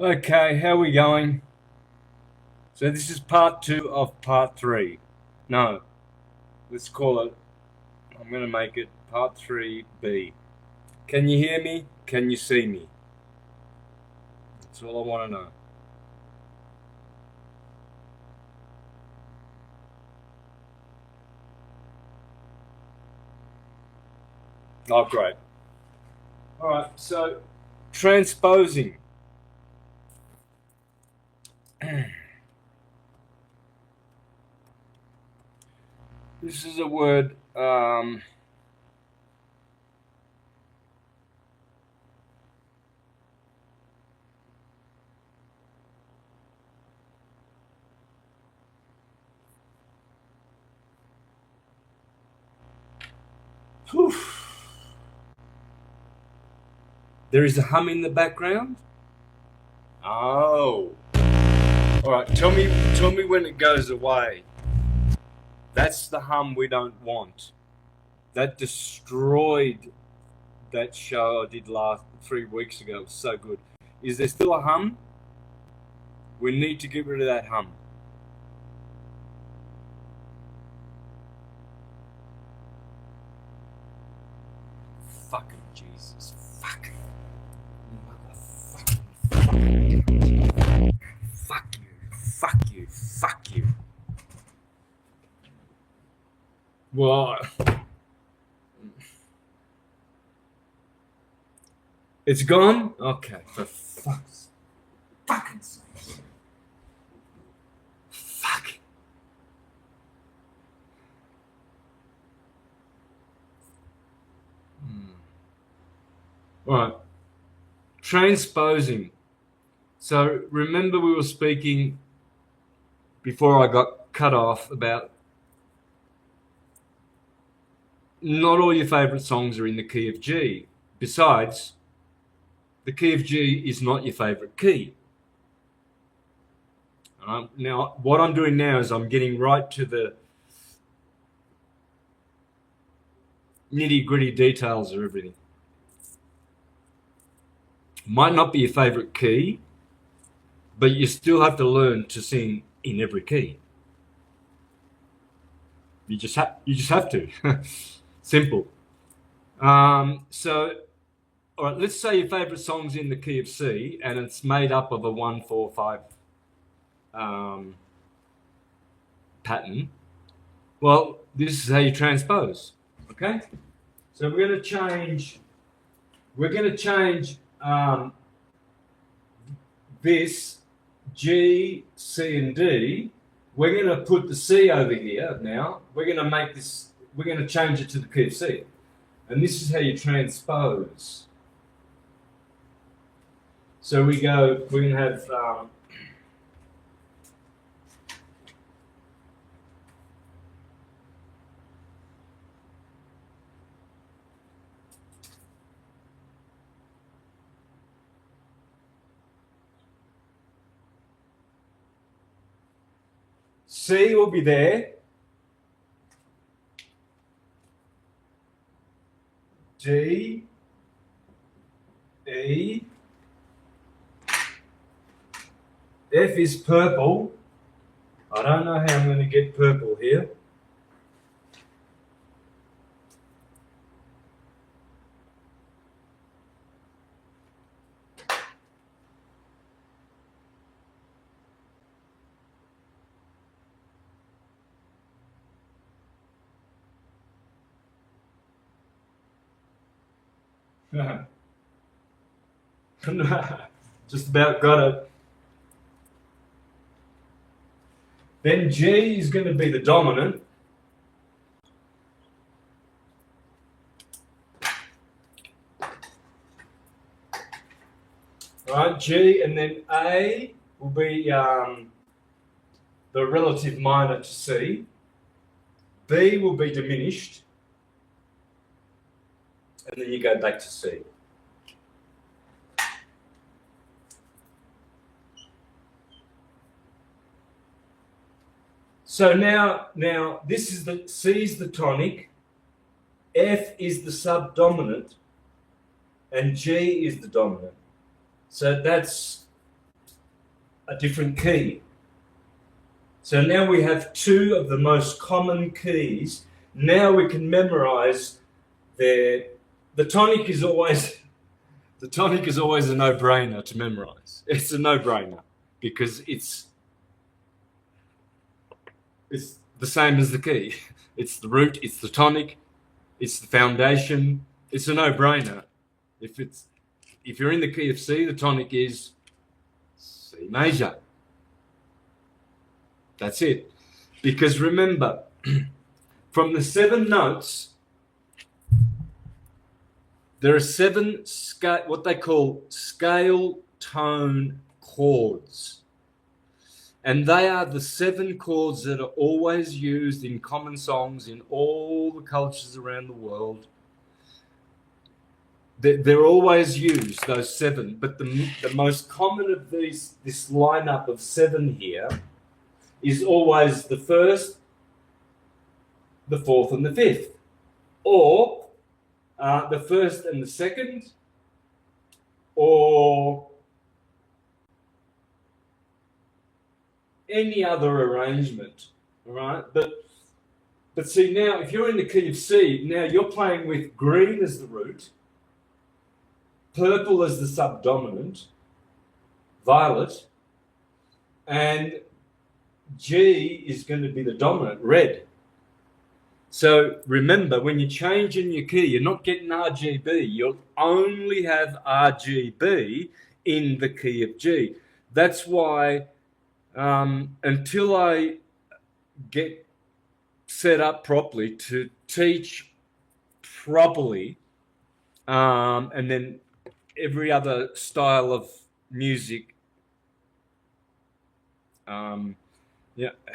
Okay, how are we going? So this is part 2 of part 3. No, let's call it, I'm going to make it part 3B. Can you hear me? Can you see me? That's all I want to know. Oh, great. All right, so transposing. This is a word. Whew. There is a hum in the background. Oh. All right. Tell me when it goes away. That's the hum we don't want. That destroyed that show I did 3 weeks ago. It was so good. Is there still a hum? We need to get rid of that hum. Fucking Jesus. Fuck. Motherfucker. Fuck you. Fuck you. Fuck you. Well, it's gone? Okay, for fuck's fucking sake. Fuck. Alright. Transposing. So remember we were speaking before I got cut off about not all your favourite songs are in the key of G. Besides, the key of G is not your favourite key. Now, what I'm doing now is I'm getting right to the nitty-gritty details of everything. Might not be your favourite key, but you still have to learn to sing in every key. You just have to. Simple. So, all right, let's say your favourite song's in the key of C and it's made up of a 1, 4, 5 pattern. Well, this is how you transpose. Okay? So we're going to change this G, C, and D. We're going to put the C over here now. We're going to change it to the key of C. And this is how you transpose. So we're going to have C will be there. D, E, F is purple. I don't know how I'm going to get purple here. Just about got it. Then G is going to be the dominant. All right, G, and then A will be the relative minor to C. B will be diminished. And then you go back to C. So now this is the C is the tonic, F is the subdominant, and G is the dominant. So that's a different key. So now we have two of the most common keys. Now we can memorize the tonic is always a no-brainer to memorize. It's a no-brainer because it's the same as the key. It's the root, it's the tonic, it's the foundation. It's a no-brainer. If you're in the key of C, the tonic is C major. That's it. Because remember, from the 7 notes, there are 7 what they call scale tone chords. And they are the 7 chords that are always used in common songs in all the cultures around the world. They're always used, those 7. But the most common of this lineup of 7 here is always the 1st, the 4th, and the 5th. Or the 1st and the 2nd, or any other arrangement, all right? But see, now, if you're in the key of C, now you're playing with green as the root, purple as the subdominant, violet, and G is going to be the dominant, red. So remember, when you're changing your key, you're not getting RGB. You'll only have RGB in the key of G. That's why until I get set up properly to teach properly, and then every other style of music, how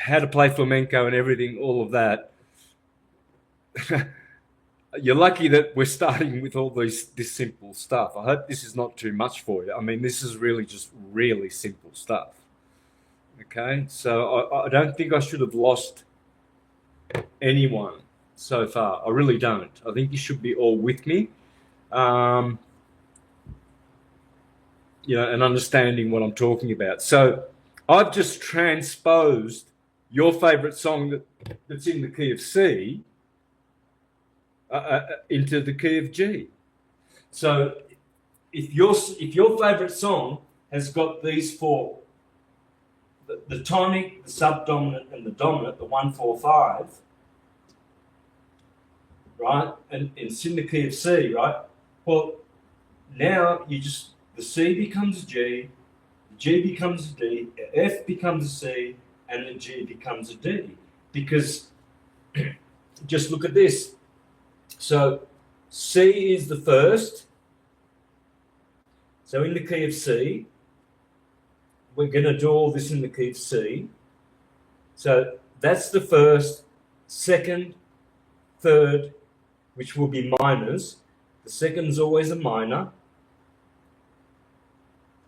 to play flamenco and everything, all of that. You're lucky that we're starting with all this simple stuff. I hope this is not too much for you. I mean, this is really just really simple stuff. Okay, so I don't think I should have lost anyone so far. I really don't. I think you should be all with me, and understanding what I'm talking about. So I've just transposed your favorite song that's in the key of C into the key of G. So if your favorite song has got these 4, the tonic, the subdominant, and the dominant, the 1, 4, 5, right, and it's in the key of C, right? Well, now the C becomes a G, the G becomes a D, the F becomes a C, and the G becomes a D. Because just look at this. So C is the 1st. So in the key of C, we're going to do all this in the key of C. So that's the 1st, 2nd, 3rd, which will be minors. The 2nd is always a minor.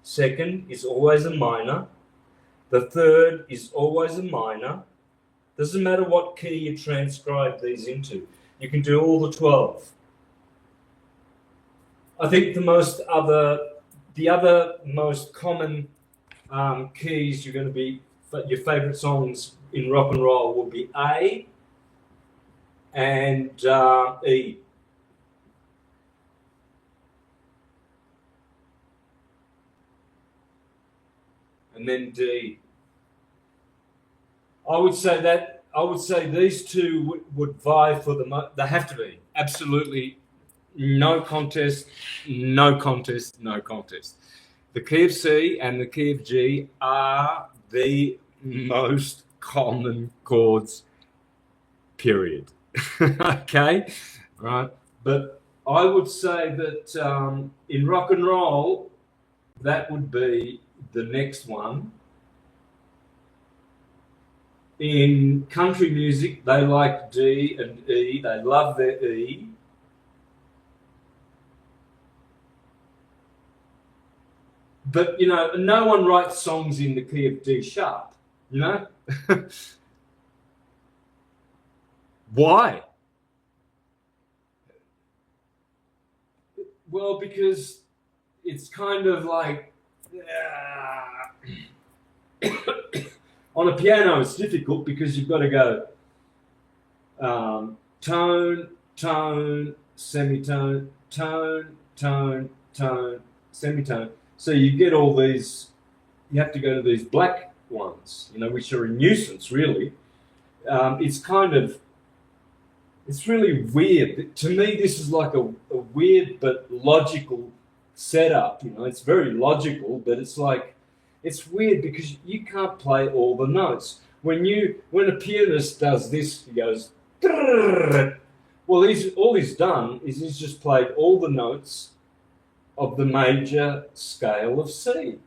2nd is always a minor. The 3rd is always a minor. Doesn't matter what key you transcribe these into. You can do all the 12. I think the other most common keys you're going to be, your favorite songs in rock and roll will be A and E. And then D. I would say these two would vie for they have to be. Absolutely no contest, no contest, no contest. The key of C and the key of G are the most common chords, period. Okay? Right? But I would say that in rock and roll, that would be the next one. In country music, they like D and E. They love their E. But, no one writes songs in the key of D sharp, Why? Well, because it's kind of like, On a piano, it's difficult because you've got to go tone, tone, semitone, tone, tone, tone, semitone. So you get all these, you have to go to these black ones, you know, which are a nuisance, really. It's kind of, it's really weird. To me, this is like a weird but logical setup, you know. It's very logical, but it's like, it's weird because you can't play all the notes. When a pianist does this, he goes, well, all he's done is he's just played all the notes of the major scale of C.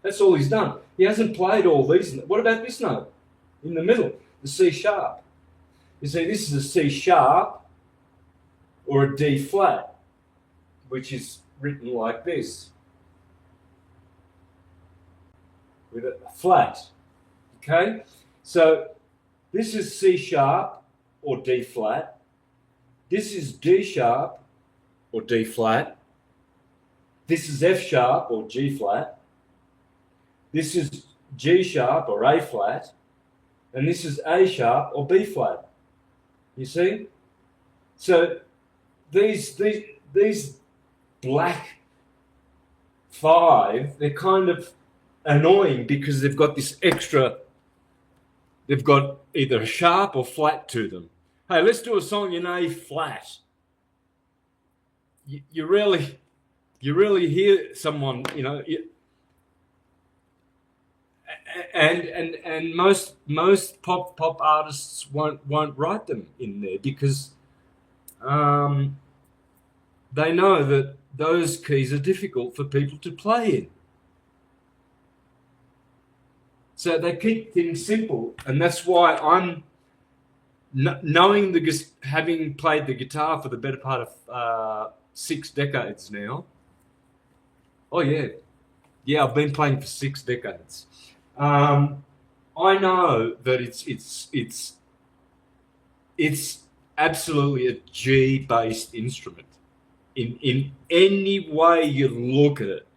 That's all he's done. He hasn't played all these. What about this note in the middle, the C sharp? You see, this is a C sharp or a D flat, which is written like this, with a flat. Okay? So this is C sharp or D flat. This is D sharp or D flat. This is F sharp or G flat. This is G sharp or A flat. And this is A sharp or B flat. You see? So these black five, they're kind of annoying because they've got this extra, they've got either a sharp or flat to them. Hey, let's do a song in A flat. You really hear someone, you know, and most pop artists won't write them in there because they know that those keys are difficult for people to play in. So they keep things simple, and that's why I'm knowing having played the guitar for the better part of 6 decades now. Oh yeah, I've been playing for 6 decades. I know that it's absolutely a G-based instrument. In any way you look at it,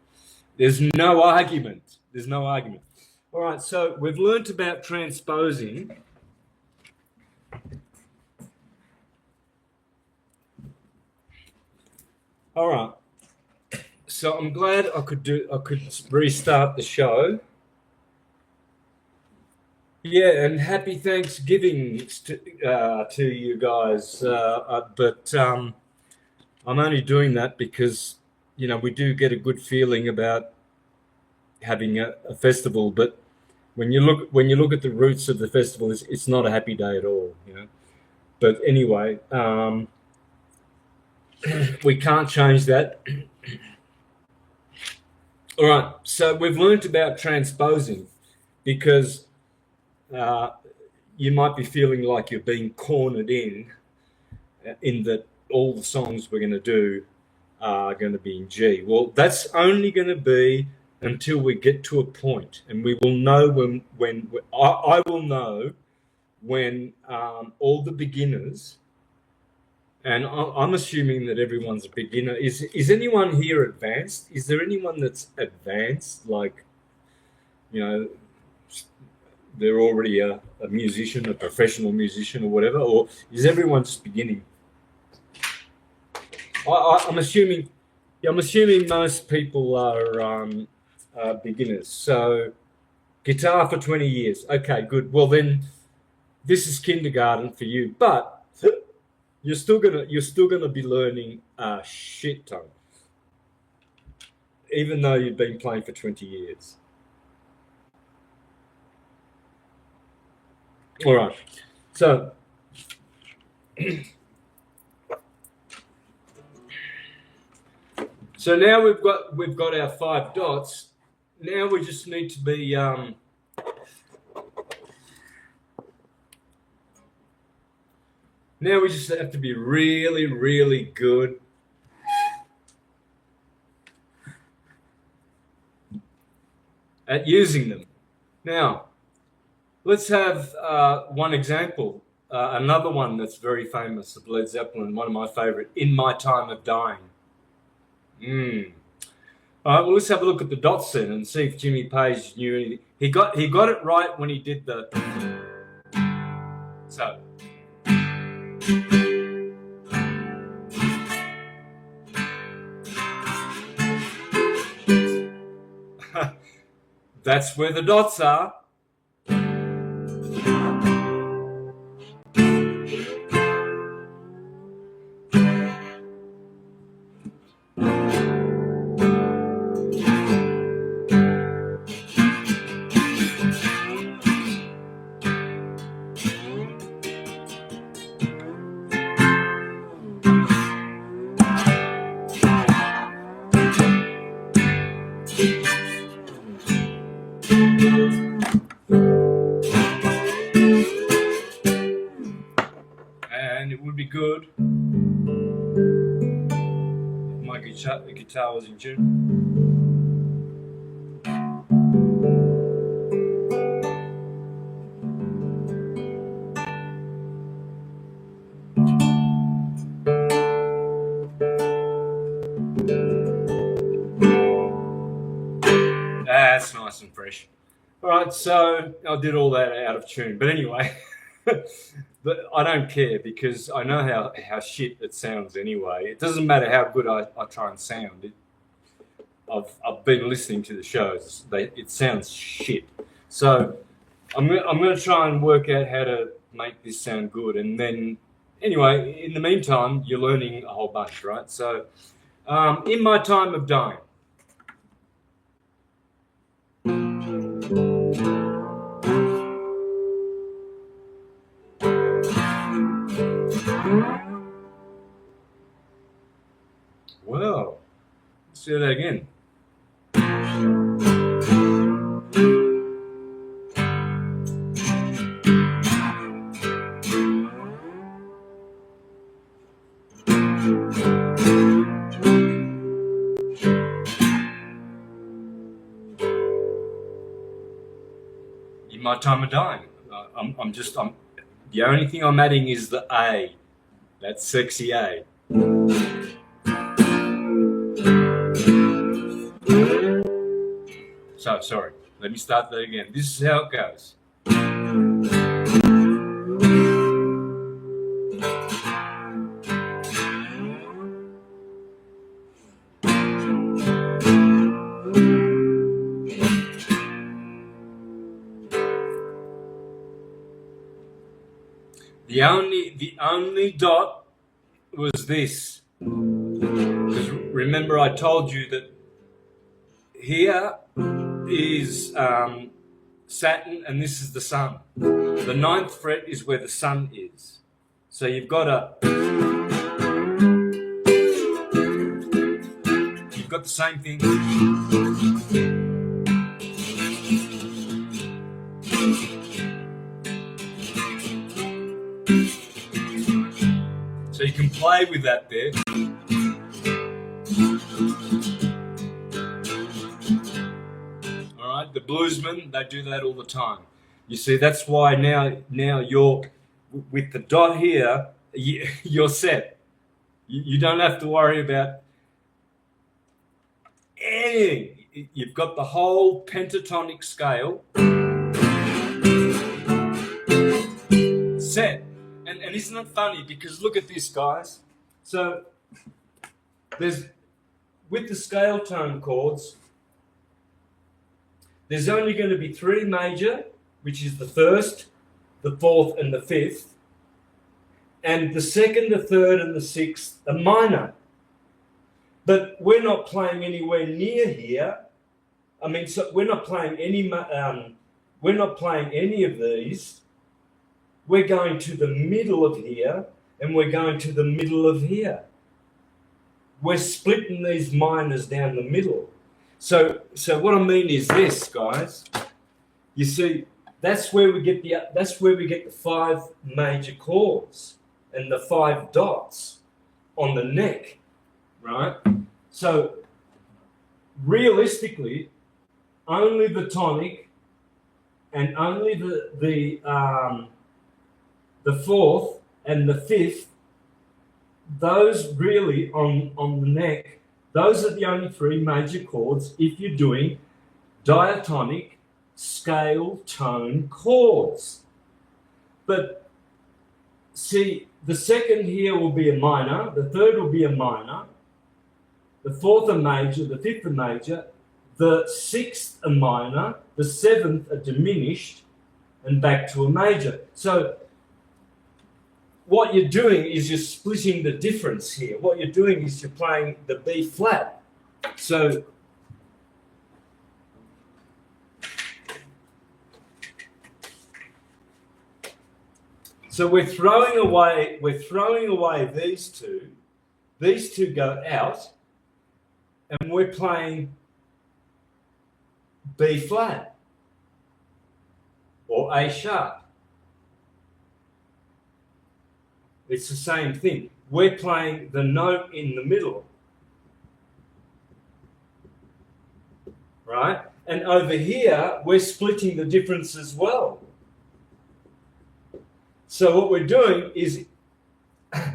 there's no argument. All right, so we've learnt about transposing. All right. So I'm glad I could restart the show. Yeah, and happy Thanksgiving to you guys. But I'm only doing that because, you know, we do get a good feeling about having a festival. But when you look at the roots of the festival, it's not a happy day at all, you know. But anyway, we can't change that. All right, so we've learnt about transposing because you might be feeling like you're being cornered in that all the songs we're going to do are going to be in G. Well, that's only going to be until we get to a point, and we will know when I will know when all the beginners, and I'm assuming that everyone's a beginner. Is anyone here advanced? Is there anyone that's advanced, like, you know, they're already a musician, a professional musician or whatever, or is everyone just beginning? I'm assuming most people are beginners. So guitar for 20 years. Okay, good. Well, then this is kindergarten for you, but you're still gonna be learning a shit ton, even though you've been playing for 20 years. All right, so now we've got our 5 dots. Now we just need to be now we just have to be really, really good at using them. Now, let's have one example. Another one that's very famous of Led Zeppelin, one of my favorite, In My Time of Dying. All right, well, let's have a look at the dots then and see if Jimmy Page knew anything. He got it right when he did the... So... That's where the dots are. And it would be good if my guitar was in tune. That's nice and fresh. All right, so I did all that out of tune. But anyway, but I don't care because I know how shit it sounds anyway. It doesn't matter how good I try and sound. I've been listening to the shows. It sounds shit. So I'm going to try and work out how to make this sound good. And then, anyway, in the meantime, you're learning a whole bunch, right? So in my time of dying, well, let's do that again. In my time of dying, I'm the only thing I'm adding is the A. That's sexy A. So, sorry, let me start that again. This is how it goes. The only dot was this. Because remember I told you that here is Saturn and this is the Sun. The 9th fret is where the Sun is. So you've got the same thing. So you can play with that there. All right, the bluesmen, they do that all the time. You see, that's why now you're with the dot here, you're set. You don't have to worry about anything. You've got the whole pentatonic scale set. And isn't it funny? Because look at this, guys. So with the scale tone chords, there's only going to be 3 major, which is the 1st, the 4th, and the 5th. And the 2nd, the 3rd, and the 6th are minor. But we're not playing anywhere near here. I mean, so we're not playing any of these. We're going to the middle of here, and we're going to the middle of here. We're splitting these minors down the middle. So what I mean is this, guys. You see, that's where we get the 5 major chords and the 5 dots on the neck, right? So realistically, only the tonic and only the 4th and the 5th, those really on the neck, Those are the only three major chords if you're doing diatonic scale tone chords. But see, the second here will be a minor, the third will be a minor, the fourth a major, the fifth a major, the sixth a minor, the seventh a diminished, and back to a major. So what you're doing is you're splitting the difference here. What you're doing is you're playing the B flat. So we're throwing away these two. These two go out, and we're playing B flat or A sharp. It's the same thing. We're playing the note in the middle, right? And over here, we're splitting the difference as well. So what we're doing is,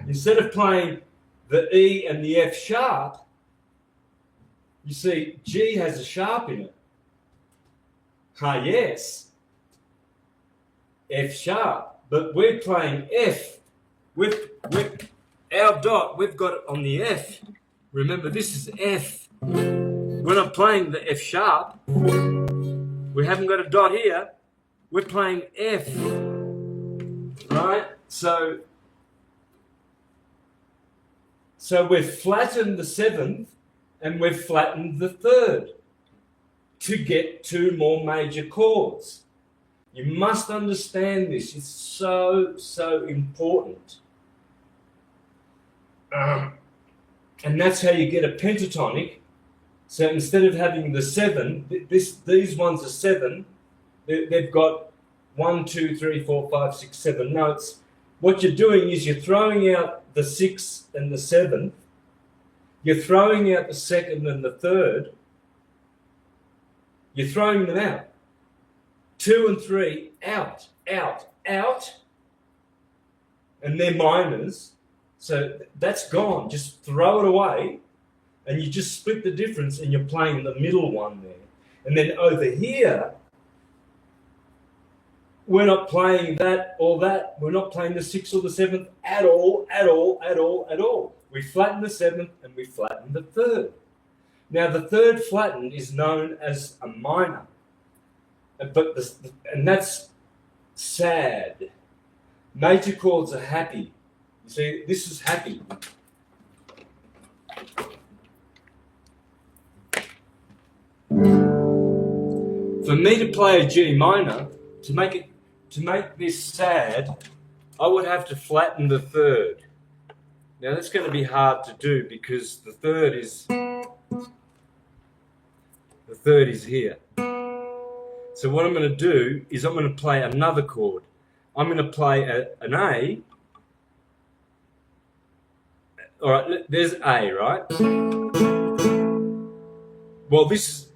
instead of playing the E and the F sharp, you see G has a sharp in it. Ah, yes. F sharp. But we're playing F. With our dot, we've got it on the F. Remember, this is F. We're not playing the F sharp. We haven't got a dot here. We're playing F. Right? So we've flattened the seventh and we've flattened the third to get two more major chords. You must understand this. It's so, so important. And that's how you get a pentatonic. So instead of having the seven, these ones are seven. They've got 1, 2, 3, 4, 5, 6, 7 notes. What you're doing is you're throwing out the sixth and the seventh. You're throwing out the second and the third. You're throwing them out. 2 and 3 out, out, out. And they're minors. So that's gone. Just throw it away. And you just split the difference and you're playing the middle one there. And then over here, we're not playing that or that. We're not playing the sixth or the seventh at all, at all, at all, at all. We flatten the seventh and we flatten the third. Now, the third flattened is known as a minor. And that's sad. Major chords are happy. You see, this is happy. For me to play a G minor, to make this sad, I would have to flatten the third. Now that's going to be hard to do because the third is here. So what I'm going to do is I'm going to play another chord. I'm going to play an A. All right, there's A, right? Well, this is.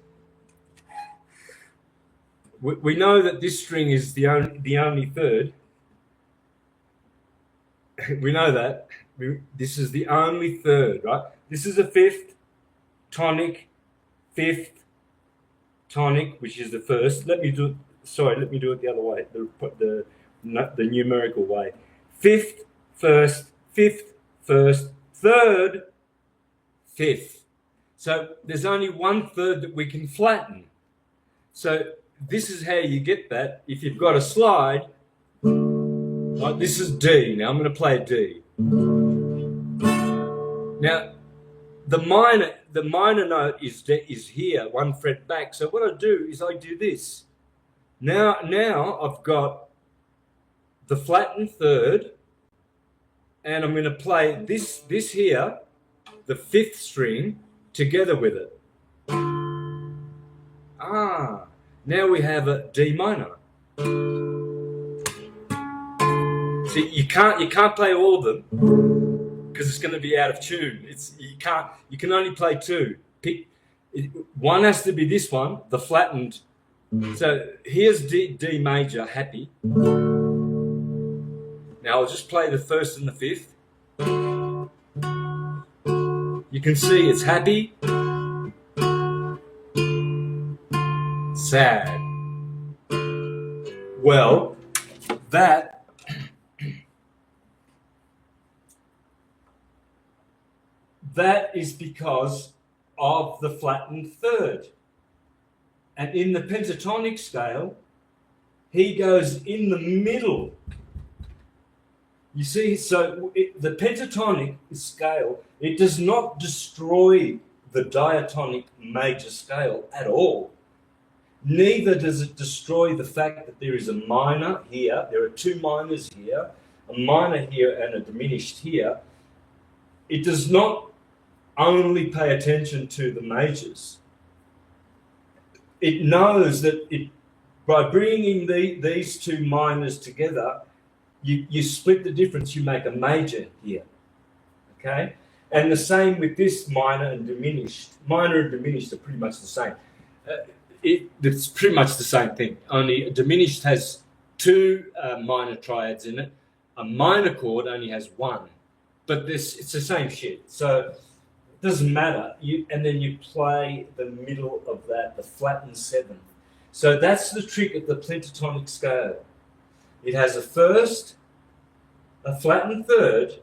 We know that this string is the only third. We know that. This is the only third, right? This is a fifth, tonic, fifth, tonic, which is the first. Let me do it the other way, the numerical way. Fifth, first, third, fifth. So there's only one third that we can flatten. So this is how you get that. If you've got a slide, like this is D. Now I'm going to play a D. Now the minor note is here, one fret back. So what I do is I do this. Now I've got the flattened third, and I'm going to play this here, the fifth string, together with it. Now we have a D minor. See, you can't play all of them because it's going to be out of tune. You can only play two. One has to be this one, the flattened. So here's D major, happy. Now I'll just play the first and the fifth. You can see it's happy, sad. Well, that is because of the flattened third. And in the pentatonic scale, he goes in the middle. You see, so the pentatonic scale, it does not destroy the diatonic major scale at all. Neither does it destroy the fact that there is a minor here. There are two minors here, a minor here and a diminished here. It does not only pay attention to the majors. It knows that by bringing these two minors together, you split the difference, you make a major here, okay? And the same with this minor and diminished. Minor and diminished are pretty much the same. It's pretty much the same thing, only diminished has two minor triads in it. A minor chord only has one, but it's the same shit. So it doesn't matter. And then you play the middle of that, the flattened seventh. So that's the trick of the pentatonic scale. It has a first, a flattened third,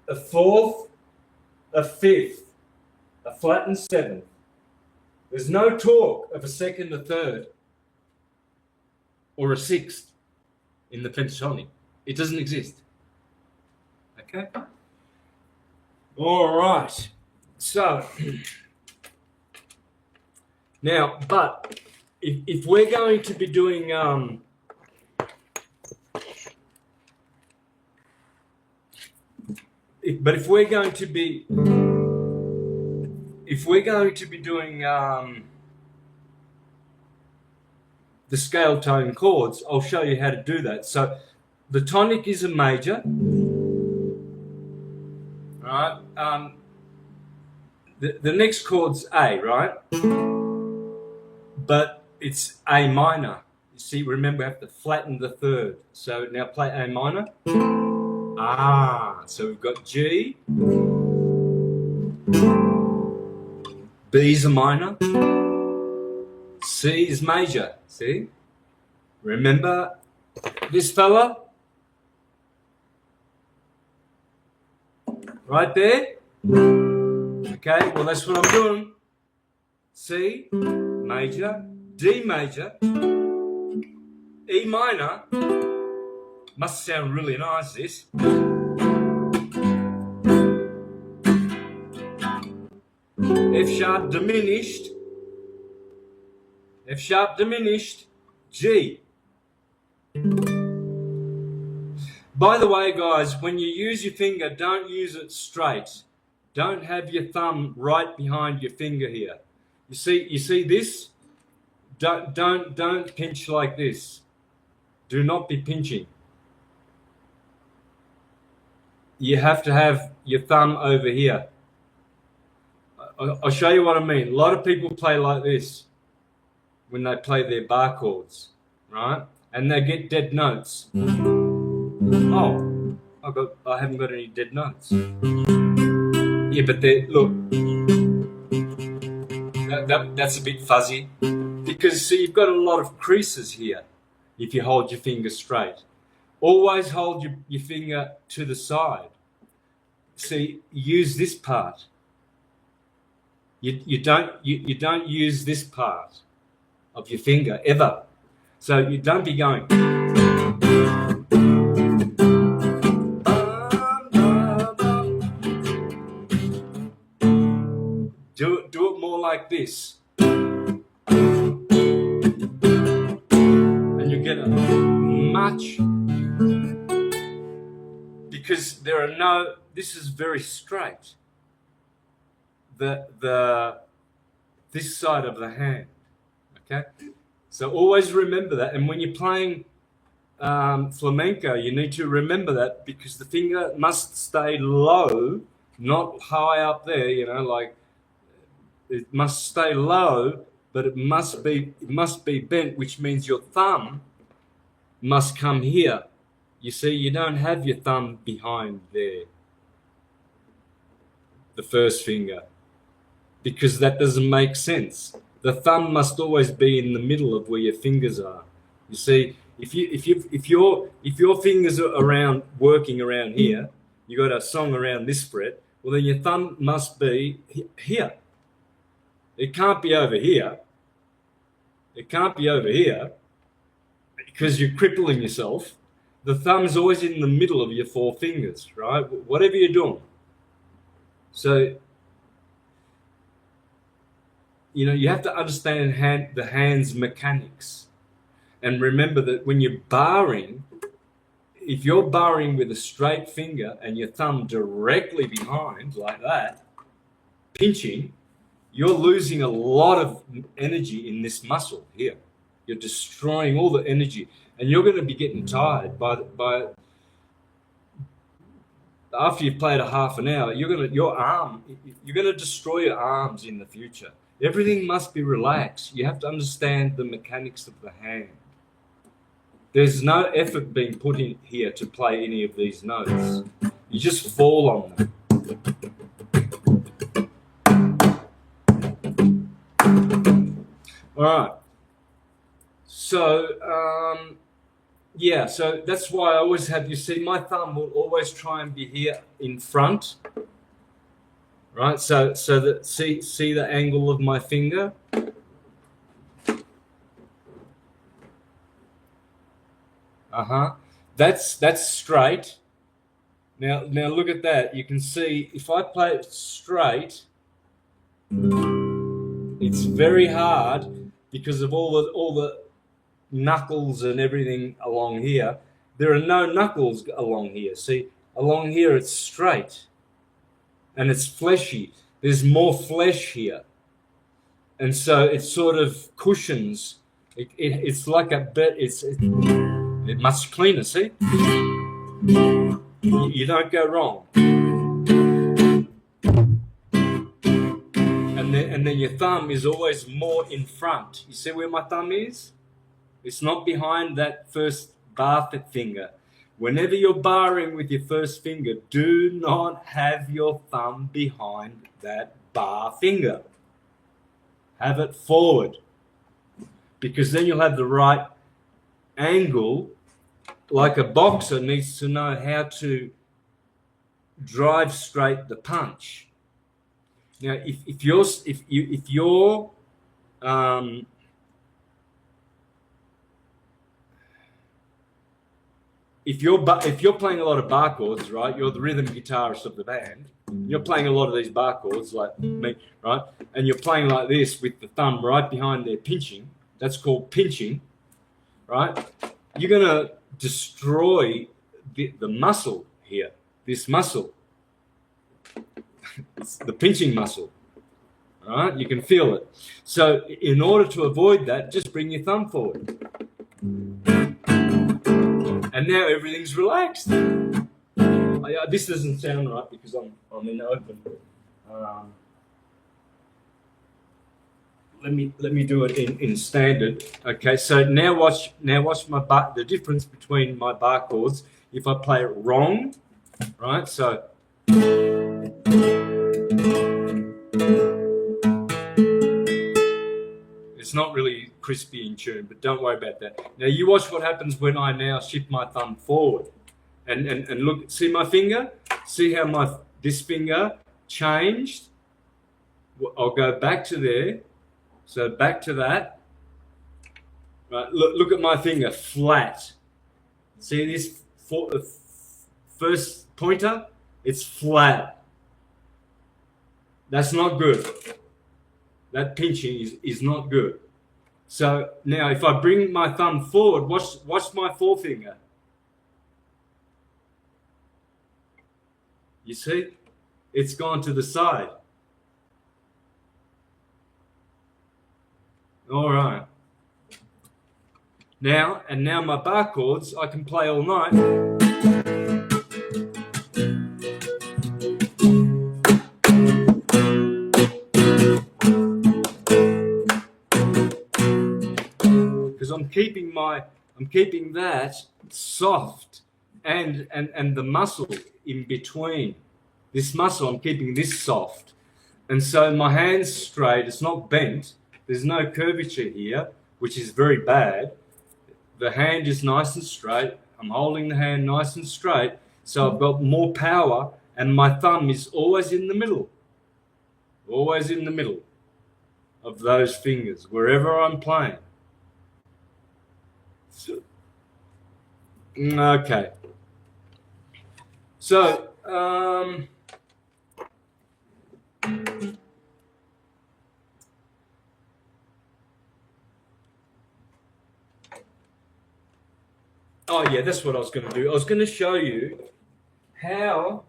a fourth, a fifth, a flattened seventh. There's no talk of a second, a third, or a sixth in the pentatonic. It doesn't exist. Okay? All right. So, now, but if we're going to be doing if we're going to be doing the scale tone chords, I'll show you how to do that. So the tonic is a major, right? The next chord's A, right? But it's A minor. You see, remember, we have to flatten the third. So now play A minor. So we've got G, B is a minor, C is major. See? Remember this fella? Right there? Okay, well that's what I'm doing. C, major, D major, E minor. Must sound really nice, this. F sharp diminished, F sharp diminished, G. By the way, guys, when you use your finger, don't use it straight. Don't have your thumb right behind your finger here. You see this? Don't pinch like this. Do not be pinching. You have to have your thumb over here. I'll show you what I mean. A lot of people play like this when they play their bar chords, right? And they get dead notes. Oh, I haven't got any dead notes. Yeah, but look, that's a bit fuzzy because see, you've got a lot of creases here. If you hold your finger straight, always hold your finger to the side. See, use this part. You don't use this part of your finger ever. So you don't be going. Do it more like this. And you get a much, because there are no, this is very straight. This side of the hand, okay? So always remember that. And when you're playing flamenco, you need to remember that because the finger must stay low, not high up there, you know, like it must stay low, but it must be bent, which means your thumb must come here. You see, you don't have your thumb behind there, the first finger, because that doesn't make sense. The thumb must always be in the middle of where your fingers are. You see, if your fingers are around working around here, you got a song around this fret. Well, then your thumb must be here. It can't be over here. It can't be over here because you're crippling yourself. The thumb's always in the middle of your four fingers, right? Whatever you're doing. So, you know, you have to understand the hand's mechanics. And remember that when you're barring, if you're barring with a straight finger and your thumb directly behind, like that, pinching, you're losing a lot of energy in this muscle here. You're destroying all the energy, and you're going to be getting tired by after you've played a half an hour. You're going to destroy your arms in the future. Everything must be relaxed. You have to understand the mechanics of the hand. There's no effort being put in here to play any of these notes. You just fall on them. All right. So, yeah, so that's why I always have, you see, my thumb will always try and be here in front, right? So that, see the angle of my finger? That's straight. Now look at that. You can see if I play it straight, it's very hard because of all the knuckles and everything along here. There are no knuckles along here. See, along here it's straight and it's fleshy. There's more flesh here, and so it sort of cushions. It's like a bit. It's much cleaner. See, you don't go wrong. And then your thumb is always more in front. You see where my thumb is? It's not behind that first bar finger. Whenever you're barring with your first finger, do not have your thumb behind that bar finger. Have it forward, because then you'll have the right angle. Like a boxer needs to know how to drive straight the punch. Now, if you're playing a lot of bar chords, right? You're the rhythm guitarist of the band. You're playing a lot of these bar chords like me, right? And you're playing like this with the thumb right behind there pinching. That's called pinching, right? You're going to destroy the muscle here, this muscle. It's the pinching muscle, all right? You can feel it. So in order to avoid that, just bring your thumb forward. And now everything's relaxed. This doesn't sound right because I'm in open. Let me do it in standard. Okay, so now watch the difference between my bar chords. If I play it wrong, right? So it's not really crispy in tune, but don't worry about that. Now you watch what happens when I now shift my thumb forward, and look, see my finger? See how this finger changed? I'll go back to there, so back to that. Right, look at my finger, flat. See this first pointer? It's flat. That's not good. That pinching is not good. So now if I bring my thumb forward, watch my forefinger. You see? It's gone to the side. All right. Now my bar chords, I can play all night. Because I'm keeping that soft and the muscle in between. This muscle, I'm keeping this soft. And so my hand's straight, it's not bent. There's no curvature here, which is very bad. The hand is nice and straight. I'm holding the hand nice and straight. So I've got more power, and my thumb is always in the middle. Always in the middle of those fingers, wherever I'm playing. So, okay. So, oh yeah, that's what I was going to do. I was going to show you how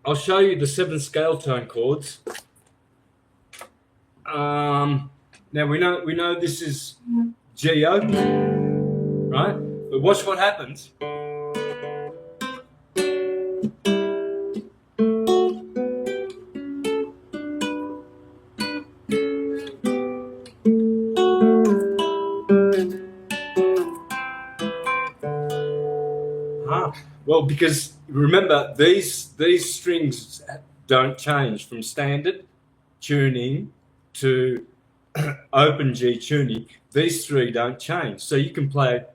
I'll show you the 7 scale tone chords. Now we know this is G open, right? But watch what happens. Well, because remember, these strings don't change from standard tuning to open G tuning. These 3 don't change. So you can play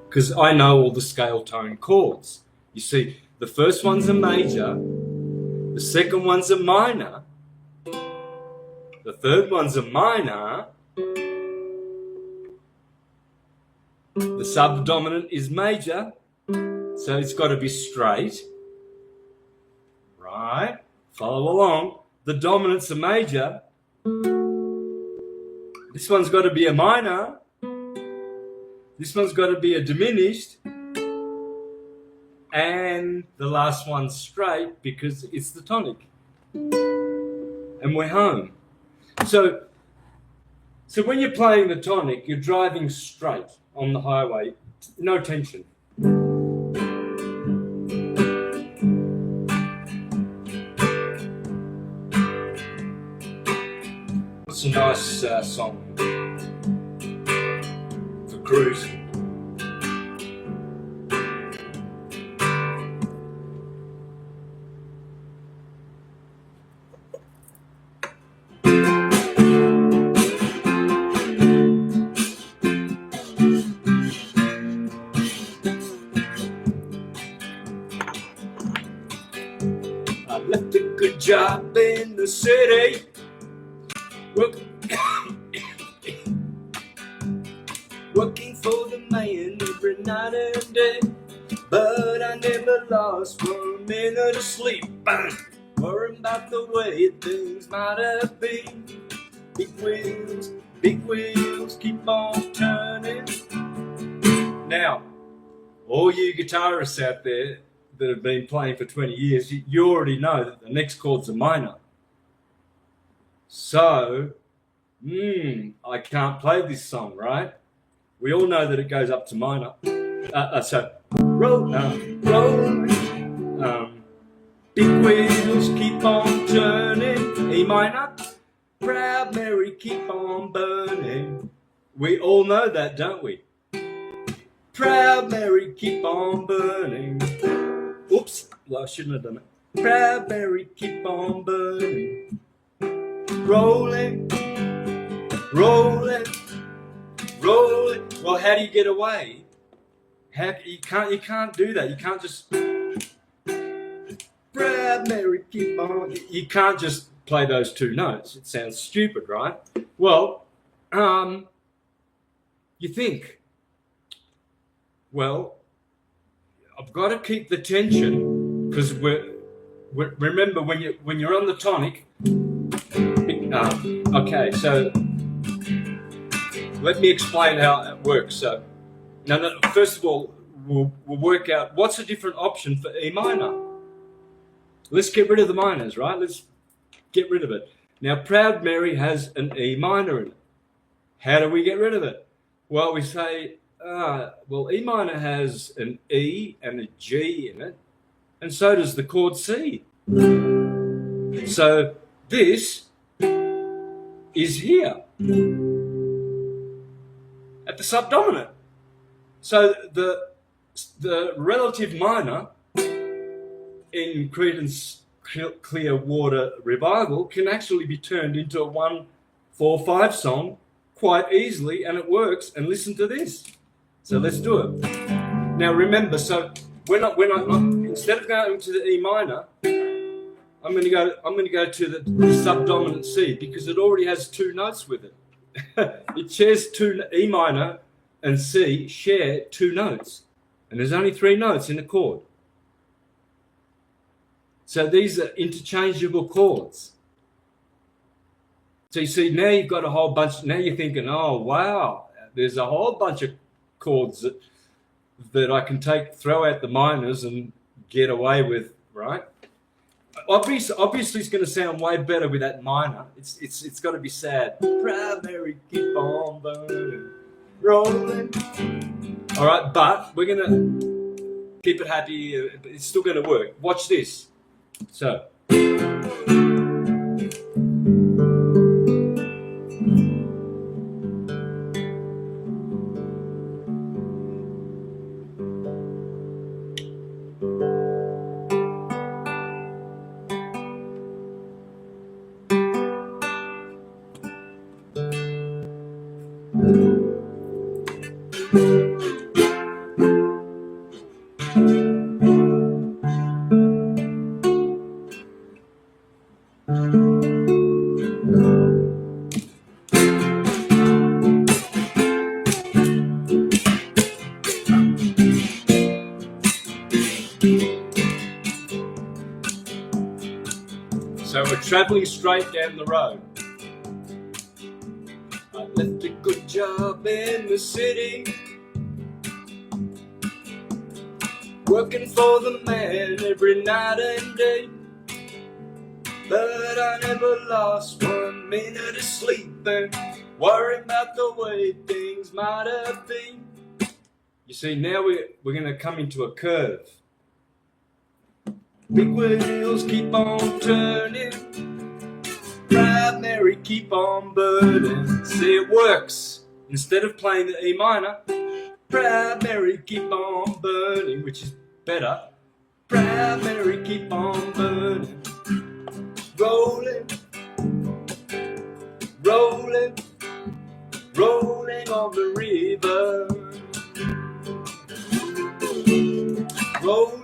because I know all the scale tone chords. You see, the first one's a major, the second one's a minor, the third one's a minor, the subdominant is major, so it's got to be straight, right? Follow along. The dominant's a major. This one's got to be a minor. This one's got to be a diminished. And the last one's straight because it's the tonic. And we're home. So when you're playing the tonic, you're driving straight on the highway, no tension. It's a nice song for cruising. I left a good job in the city. Working for the man every night and day, but I never lost 1 minute of sleep, worrying about the way things might have been. Big wheels keep on turning. Now, all you guitarists out there that have been playing for 20 years, you already know that the next chord's a minor. So, I can't play this song, right? We all know that it goes up to minor. So, roll, big wheels keep on turning. E minor, proud Mary keep on burning. We all know that, don't we? Proud Mary keep on burning. Oops, well, I shouldn't have done it. Proud Mary keep on burning. Rolling, rolling, rolling. Well, how do you get away? You can't do that. You can't just Proud Mary keep on. You can't just play those 2 notes. It sounds stupid, right? Well, you think, well, I've got to keep the tension because remember when you're on the tonic. Okay, so let me explain how it works. So, now, first of all, we'll work out what's a different option for E minor. Let's get rid of the minors, right? Let's get rid of it. Now, Proud Mary has an E minor in it. How do we get rid of it? Well, we say, well, E minor has an E and a G in it, and so does the chord C. So this is here at the subdominant. So the relative minor in Creedence Clearwater Revival can actually be turned into a 1-4-5 song quite easily, and it works. And listen to this. So let's do it. Now remember, so when I instead of going to the E minor, I'm going to go to the subdominant C, because it already has two notes with it. It shares two. E minor and C share two notes, and there's only three notes in a chord. So these are interchangeable chords. So you see, now you've got a whole bunch. Now you're thinking, oh wow, there's a whole bunch of chords that I can throw out the minors and get away with, right? Obviously, it's going to sound way better with that minor. It's got to be sad. Primary, keep on burning, rolling. All right, but we're going to keep it happy. It's still going to work. Watch this. So. So we're traveling straight down the road. I left a good job in the city, working for the man every night and day. But I never lost 1 minute of sleep and worrying about the way things might have been. You see, now we're going to come into a curve. Big wheels keep on turning, primary keep on burning. See, it works. Instead of playing the E minor, primary keep on burning, which is better. Primary keep on burning, rolling, rolling, rolling on the river, rolling.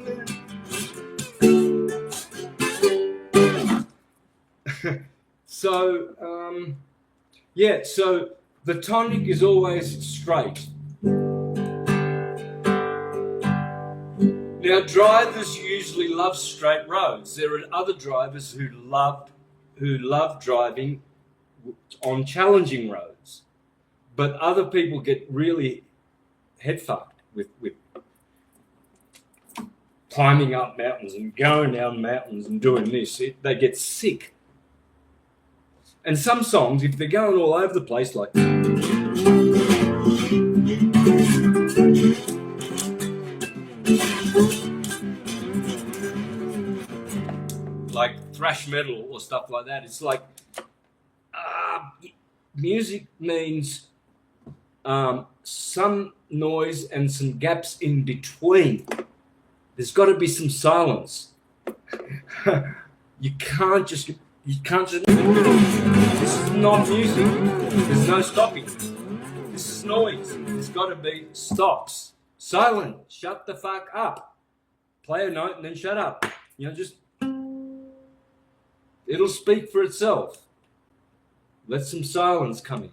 So, so the tonic is always straight. Now, drivers usually love straight roads. There are other drivers who love driving on challenging roads, but other people get really head fucked with climbing up mountains and going down mountains and doing this. They get sick. And some songs, if they're going all over the place, like thrash metal or stuff like that, it's like music means some noise and some gaps in between. There's got to be some silence. You can't just. This is not music. There's no stopping. This is noise. There's got to be stops. Silent. Shut the fuck up. Play a note and then shut up. Just. It'll speak for itself. Let some silence come in.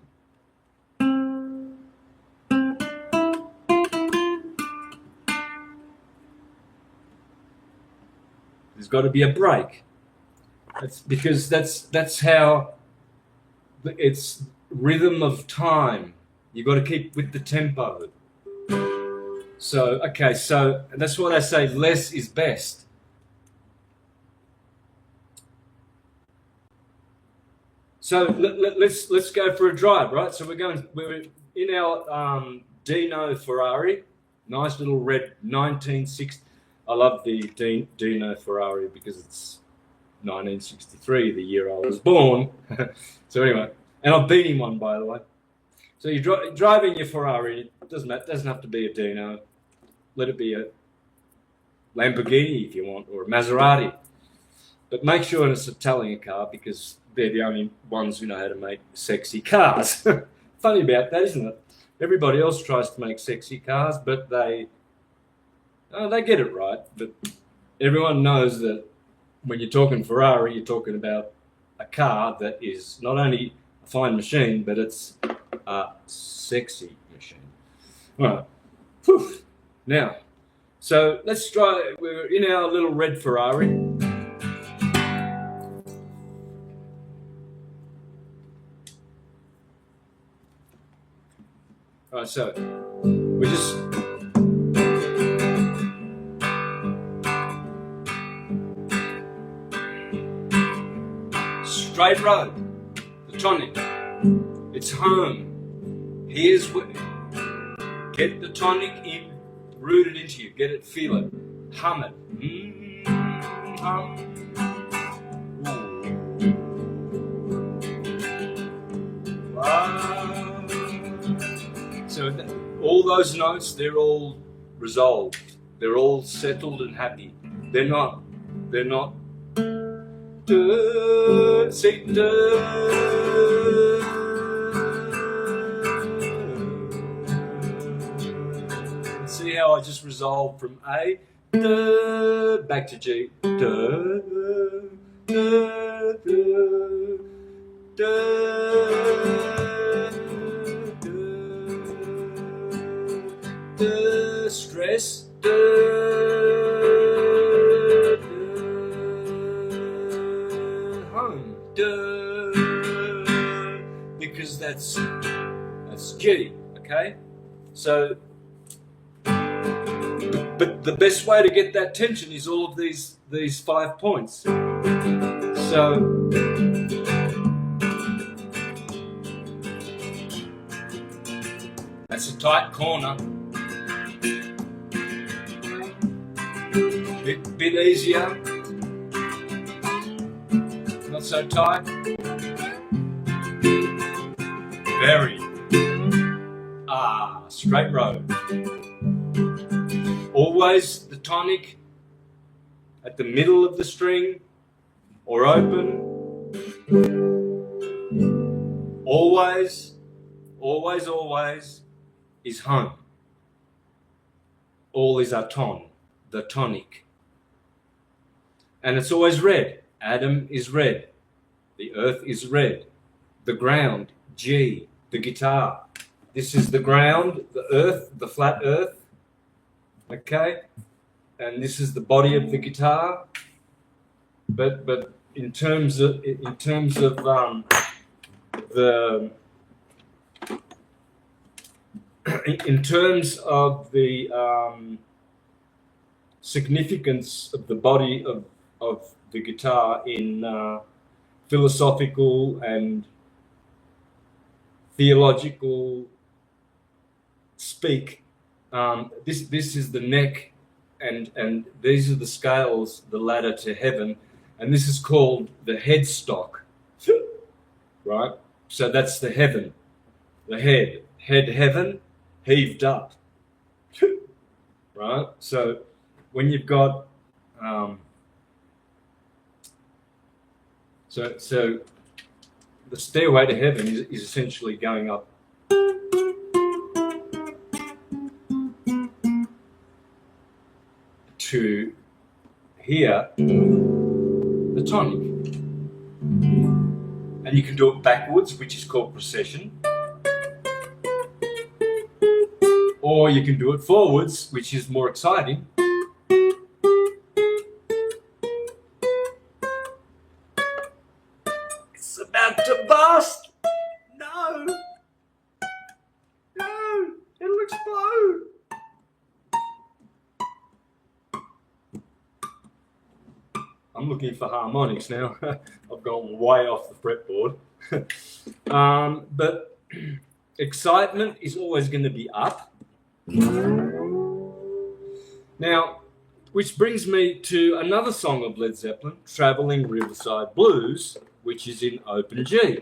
There's got to be a break. That's how it's rhythm of time. You've got to keep with the tempo. So that's why they say less is best. So let's go for a drive, right? So we're in our Dino Ferrari, nice little red 1960. I love the Dino Ferrari because it's 1963, the year I was born. So anyway, and I've been in one, by the way. So you're driving your Ferrari. It doesn't have to be a Dino. Let it be a Lamborghini if you want, or a Maserati. But make sure it's an Italian car because they're the only ones who know how to make sexy cars. Funny about that, isn't it? Everybody else tries to make sexy cars, but they get it right. But everyone knows that when you're talking Ferrari, you're talking about a car that is not only a fine machine, but it's a sexy machine. All right. Whew. Now, so let's try. We're in our little red Ferrari. All right, so we just straight road, the Tonic. It's home. Here's what. Get the Tonic in, root it into you. Get it, feel it, hum it. Hum. So all those notes, they're all resolved. They're all settled and happy. They're not. See, see how I just resolved from A, back to G. Stress. Home. Because that's G. Okay. So, but the best way to get that tension is all of these 5 points. So. That's a tight corner. Bit easier. Not so tight. Very. Straight road. Always the Tonic at the middle of the string or open. Always is home. All is a ton, the Tonic. And it's always red. Adam is red. The earth is red. The ground, G. The guitar. This is the ground, the earth, the flat earth. Okay? And this is the body of the guitar. But in terms of the in terms of the significance of the body of the guitar in philosophical and theological speak, this is the neck, and these are the scales, the ladder to heaven, and this is called the headstock, right? So that's the heaven, the head heaven, heaved up, right? So when you've got so the stairway to heaven is essentially going up to here, the Tonic, and you can do it backwards, which is called precession. Or you can do it forwards, which is more exciting. It's about to bust. No, it'll explode. I'm looking for harmonics now. I've gone way off the fretboard. But excitement is always going to be up. Now, which brings me to another song of Led Zeppelin, Traveling Riverside Blues, which is in open G,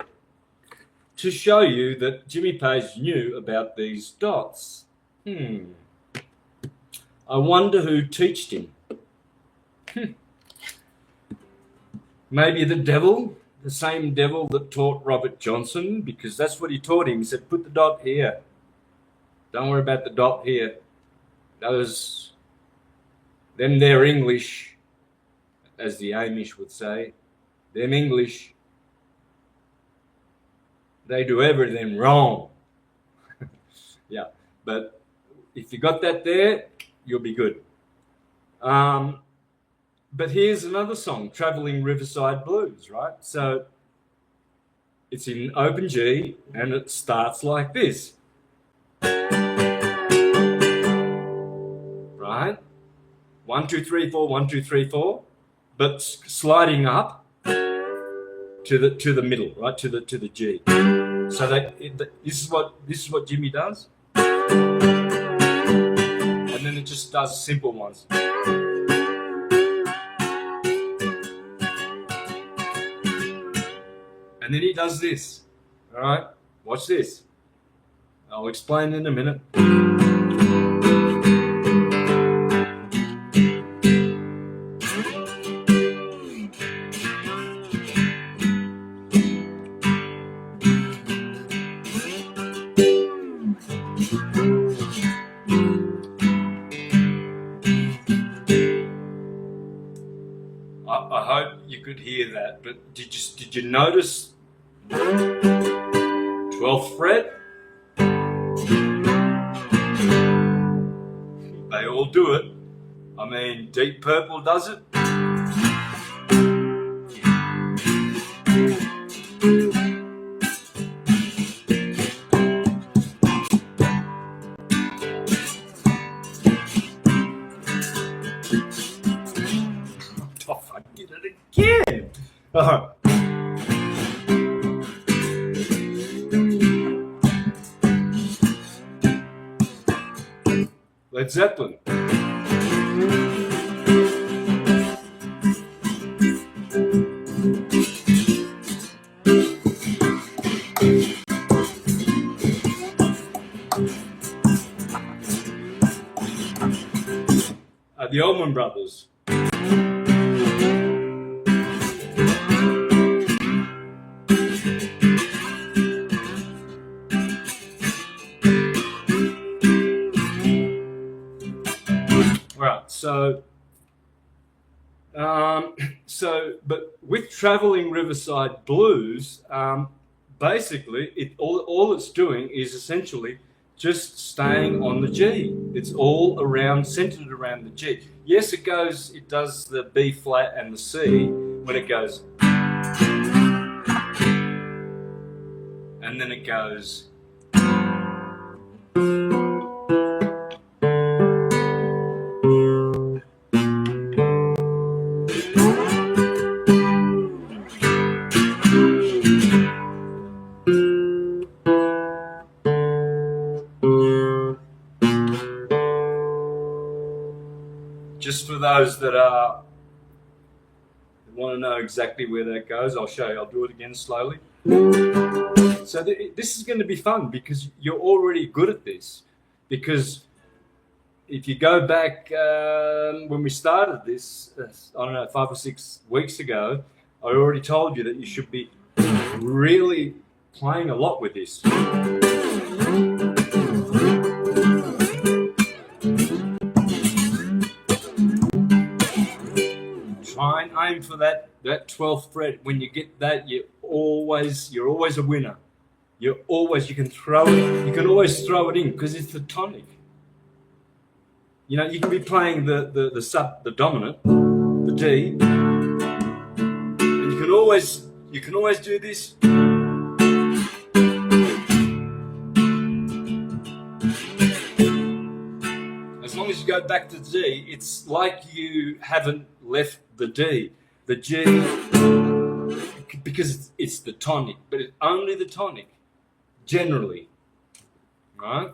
to show you that Jimmy Page knew about these dots. I wonder who taught him. Maybe the devil, the same devil that taught Robert Johnson, because that's what he taught him. He said, put the dot here. Don't worry about the dot here. Them they're English, as the Amish would say. Them English, they do everything wrong. Yeah, but if you got that there, you'll be good. But here's another song, Traveling Riverside Blues, right? So it's in open G, and it starts like this. Right? 1, 2, 3, 4, 1, 2, 3, 4, but sliding up to the middle, right? To the G. So this is what Jimmy does, and then it just does simple ones. And then he does this. All right, watch this. I'll explain in a minute. I hope you could hear that, but did you notice 12th fret? They all do it. I mean, Deep Purple does it. Oh, I did it again. Led Zeppelin. The Allman Brothers. But with Traveling Riverside Blues, basically, all it's doing is essentially just staying on the G. It's all centered around the G. Yes, it does the B flat and the C when it goes, and then it goes. Just for those that want to know exactly where that goes, I'll show you. I'll do it again slowly. So this is going to be fun because you're already good at this. Because if you go back when we started this, I don't know, 5 or 6 weeks ago, I already told you that you should be really playing a lot with this. Try and aim for that 12th fret. When you get that, you're always a winner. You can always throw it in because it's the tonic. You know, you can be playing the dominant, the D, and you can always do this. As long as you go back to D, it's like you haven't left the D. The G, because it's the tonic, but it's only the tonic, generally, right?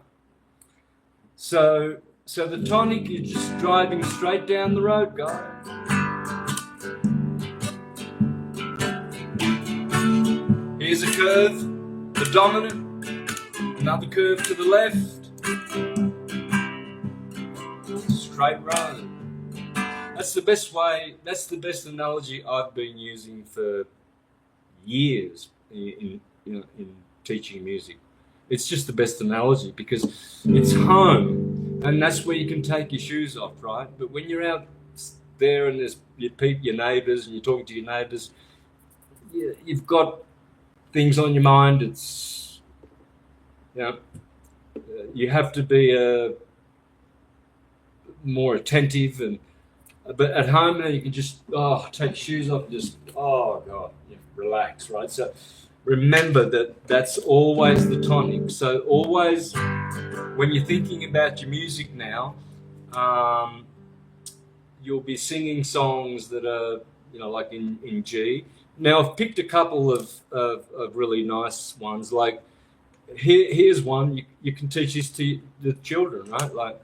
So So the tonic, you're just driving straight down the road, guys. Here's a curve, the dominant, another curve to the left, straight road. That's the best way, that's the best analogy I've been using for years in teaching music. It's just the best analogy because it's home and that's where you can take your shoes off, right? But when you're out there and there's your neighbours and you're talking to your neighbours, you've got things on your mind. It's, you have to be more attentive, and but at home now you can just take your shoes off and just relax, right? So remember that that's always the tonic. So always when you're thinking about your music now, you'll be singing songs that are like in G. Now I've picked a couple of really nice ones. Like here's one you can teach this to the children, right? Like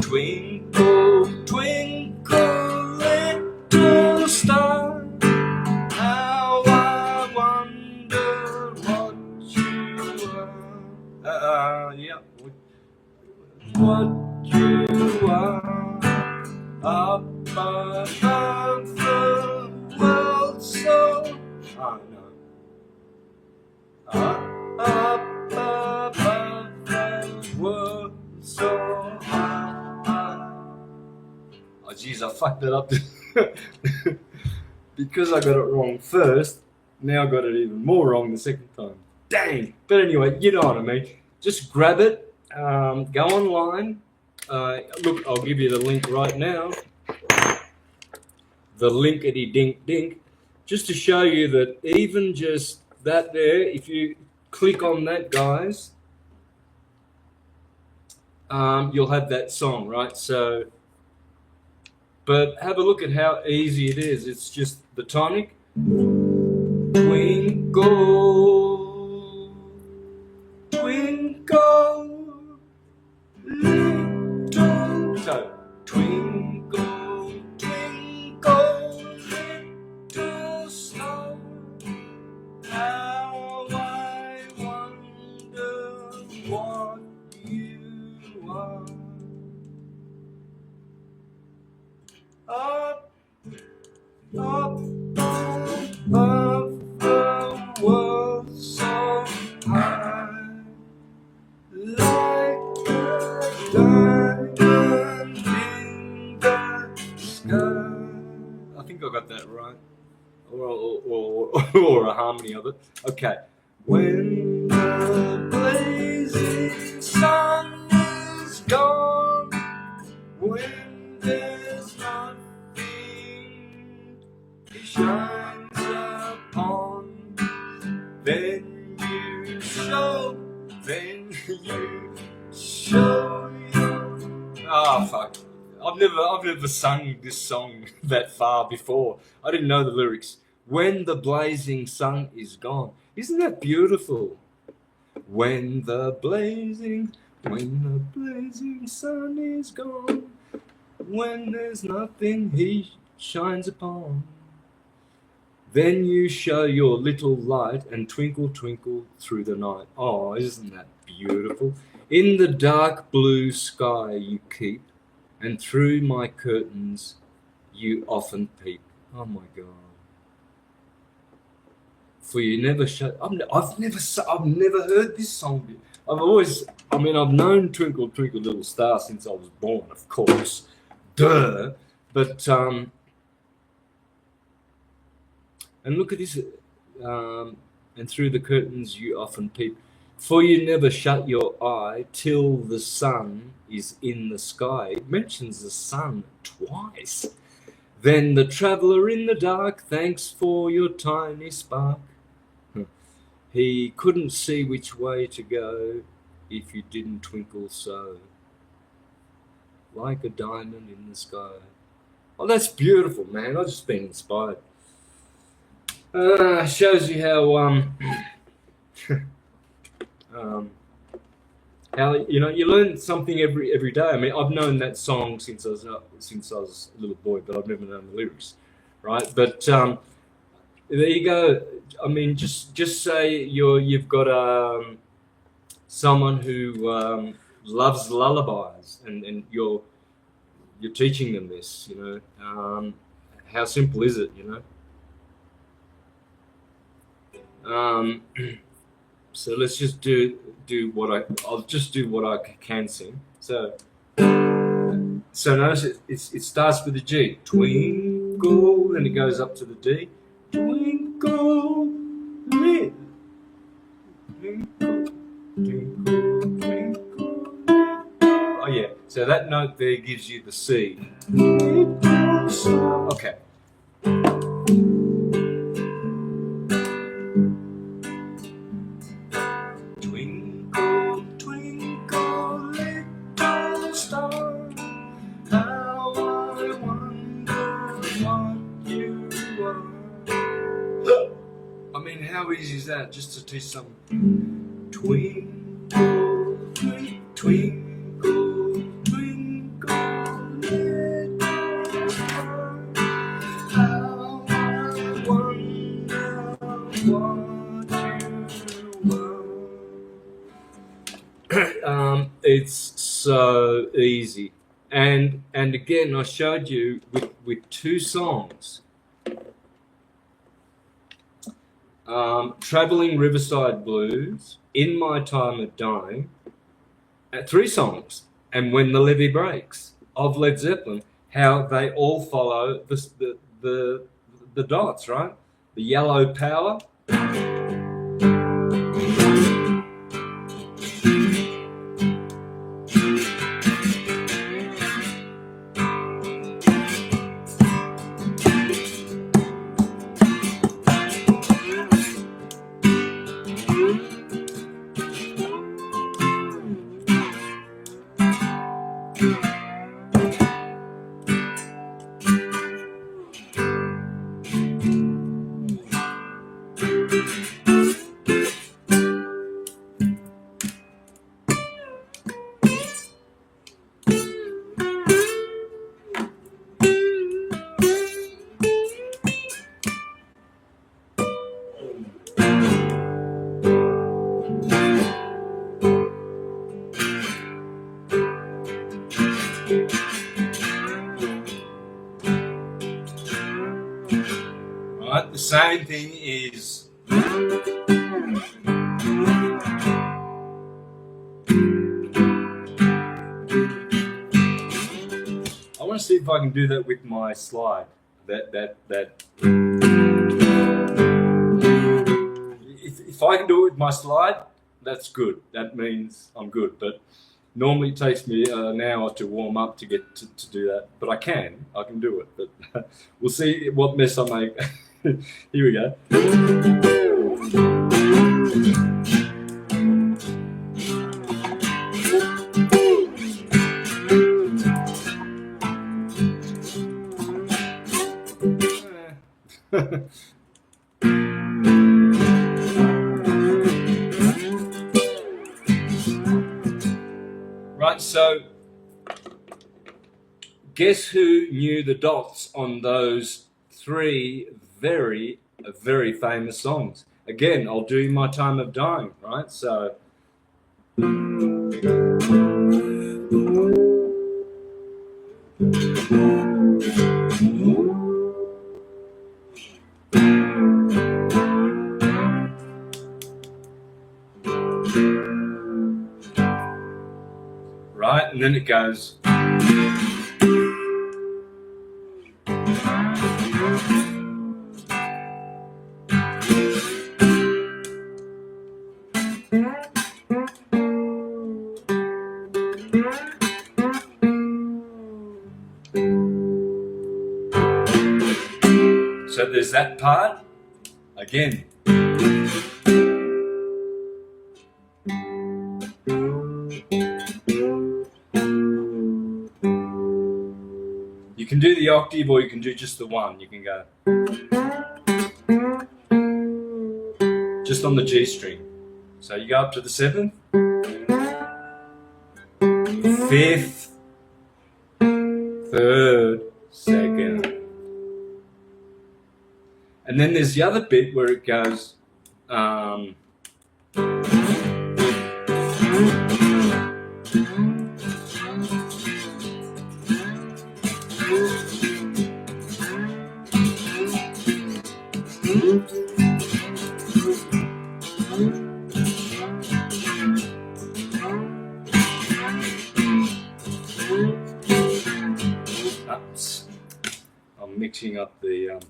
twinkle, twinkle, little star, how I wonder what you are. What you are up above the world so up above the world so high. Oh geez, I fucked that up because I got it wrong first. Now I got it even more wrong the second time. Dang! But anyway, you know what I mean. Just grab it, go online. Look, I'll give you the link right now. The linkety dink dink, just to show you that even just that there, if you click on that, guys, you'll have that song, right? So, but have a look at how easy it is. It's just the tonic. Twinkle, twinkle, little. So, twinkle, twinkle, little star, how I wonder what you are. Up above the world so high, like a diamond in the sky. I think I got that right, or a harmony of it. Okay. When the blazing sun is gone, when there's nothing he shines upon, then you show your... Oh, fuck. I've never sung this song that far before. I didn't know the lyrics. When the blazing sun is gone. Isn't that beautiful? When the blazing sun is gone, when there's nothing he shines upon, then you show your little light and twinkle, twinkle through the night. Oh, isn't that beautiful? In the dark blue sky you keep, and through my curtains you often peep. Oh my God. For you never shut. I've never heard this song. I've known Twinkle Twinkle Little Star since I was born, of course. Duh. But and look at this. And through the curtains you often peep. For you never shut your eye till the sun is in the sky. It mentions the sun twice. Then the traveller in the dark thanks for your tiny spark. He couldn't see which way to go if you didn't twinkle so, like a diamond in the sky. Oh, that's beautiful, man. I've just been inspired. Shows you how How, you know, you learn something every day. I mean, I've known that song since I was a little boy, but I've never known the lyrics, right? But there you go. I mean, just say you've got someone who loves lullabies, and you're teaching them this. You know, how simple is it? You know. So let's just do what I'll just do what I can sing. So notice it starts with the G, twinkle, and it goes up to the D, twinkle, twinkle, twinkle, twinkle. Oh yeah, so that note there gives you the C. Okay. Twinkle, twinkle, little star, how I wonder what you are. I mean, how easy is that? Just to teach something. Twinkle, twinkle, twinkle, twinkle, little star, how I wonder what you are. It's so easy, and again, I showed you with two songs. Traveling Riverside Blues, In My Time of Dying, 3 songs, and When the Levee Breaks of Led Zeppelin, how they all follow the dots, right? The yellow power. Right, the same thing is I want to see if I can do that with my slide. That if I can do it with my slide, that's good. That means I'm good. But normally it takes me an hour to warm up to get to do that. But I can do it. But we'll see what mess I make. Here we go. Right, so guess who knew the dots on those 3 very famous songs? Again, I'll do My Time of Dying, right? So right, and then it goes. So there's that part. Again. You can do the octave or you can do just the one. You can go just on the G string. So you go up to the 7th. fifth, third, second. And then there's the other bit where it goes I'm mixing up the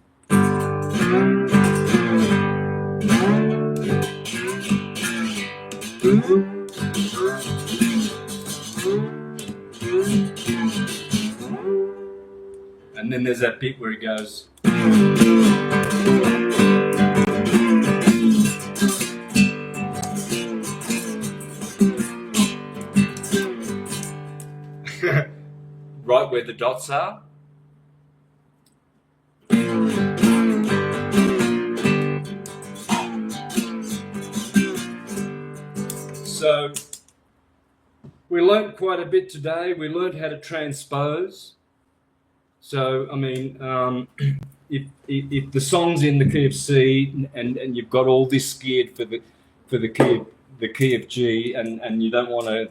and then there's that bit where it goes right where the dots are. So we learned quite a bit today. We learned how to transpose. So I mean, if the song's in the key of C and you've got all this geared for the key of G and you don't want to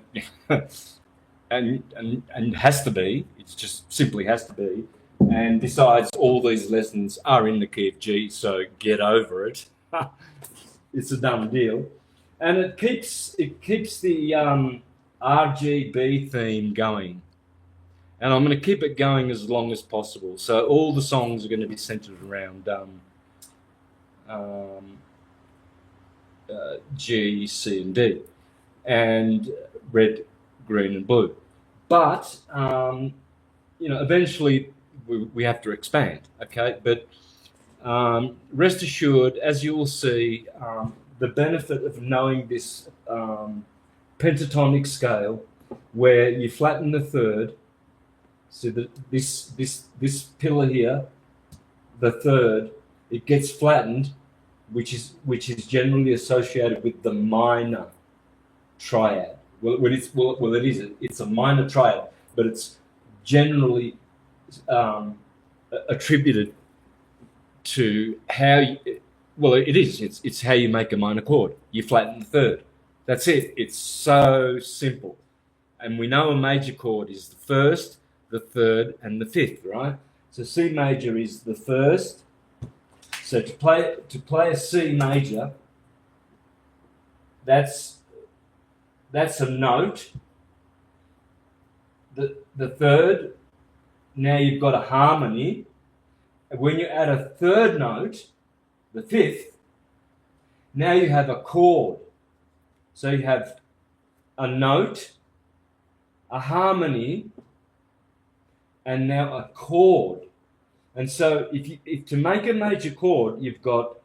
and has to be, it's just simply has to be, and besides all these lessons are in the key of G, so get over it. It's a dumb deal. And it keeps the RGB theme going, and I'm going to keep it going as long as possible. So all the songs are going to be centered around G, C, and D, and red, green, and blue. But eventually we have to expand. Okay, but rest assured, as you will see. The benefit of knowing this pentatonic scale, where you flatten the third, so that this pillar here, the third, it gets flattened, which is generally associated with the minor triad. It's a minor triad, but it's generally attributed to how you. Well, it is. It's how you make a minor chord. You flatten the third. That's it. It's so simple. And we know a major chord is the first, the third, and the fifth, right? So C major is the first. So to play a C major, that's a note. The third. Now you've got a harmony. And when you add a third note, the fifth, now you have a chord. So you have a note, a harmony, and now a chord. And so if to make a major chord, you've got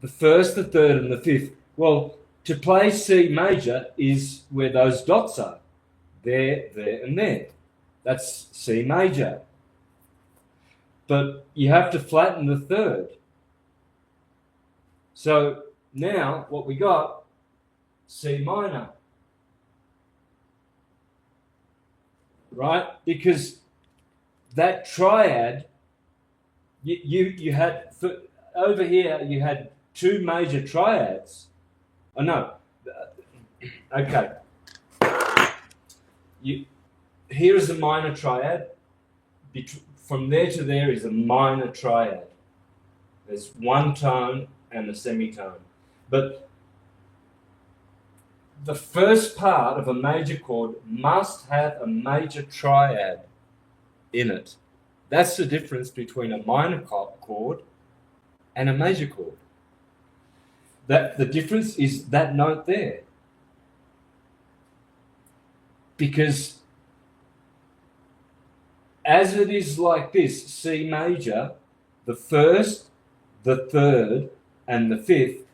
the first, the third, and the fifth. Well, to play C major is where those dots are. There, and there. That's C major. But you have to flatten the third. So now what we got, C minor. Right? Because that triad, you had, over here you had two major triads. Oh no, okay. Here is a minor triad. From there to there is a minor triad. There's one tone and a semitone. But the first part of a major chord must have a major triad in it. That's the difference between a minor chord and a major chord. That the difference is that note there. Because as it is like this, C major, the first, the third, and the fifth,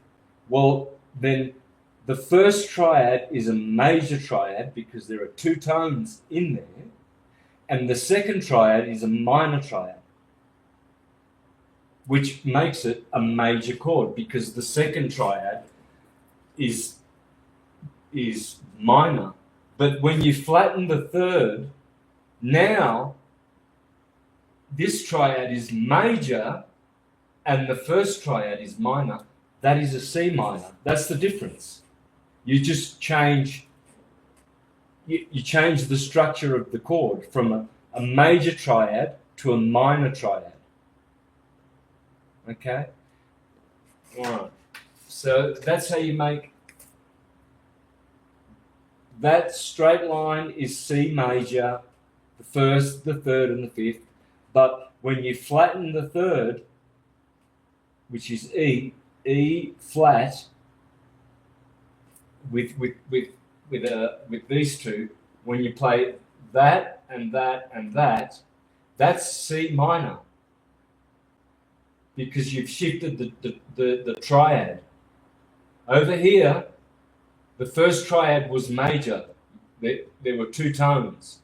well, then the first triad is a major triad because there are two tones in there, and the second triad is a minor triad, which makes it a major chord because the second triad is minor, But when you flatten the third, now this triad is major and the first triad is minor. That is a C minor. That's the difference. You just change you change the structure of the chord from a major triad to a minor triad. Okay? All right. So that's how you make that straight line is C major, the first, the third, and the fifth. But when you flatten the third, which is E flat, with these two, when you play that and that and that, that's C minor, because you've shifted the triad. Over here, the first triad was major. There were two tones,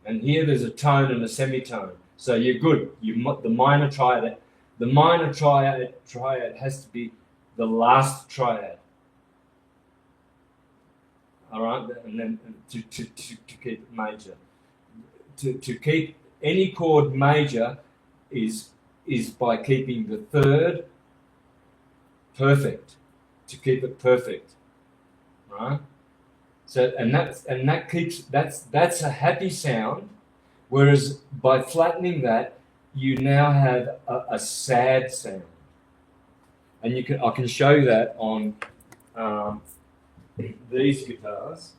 and here there's a tone and a semitone. So you're good. The minor triad has to be the last triad. All right, and then to keep it major. To keep any chord major is by keeping the third perfect. To keep it perfect, right? So that's a happy sound. Whereas by flattening that, you now have a sad sound, and I can show you that on these guitars,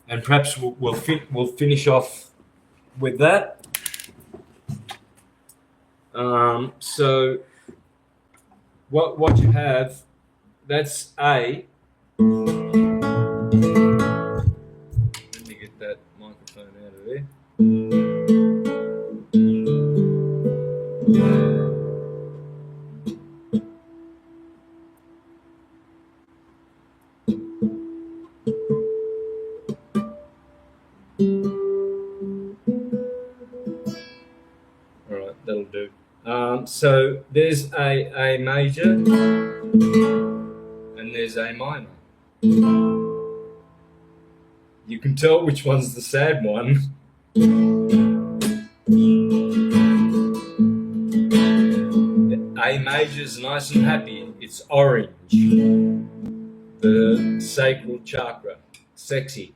and perhaps we'll finish off with that. So what you have, that's A. Let me get that microphone out of there. All right, that'll do. So there's A major, and there's A minor. You can tell which one's the sad one. A major's nice and happy. It's orange. The sacral chakra. Sexy.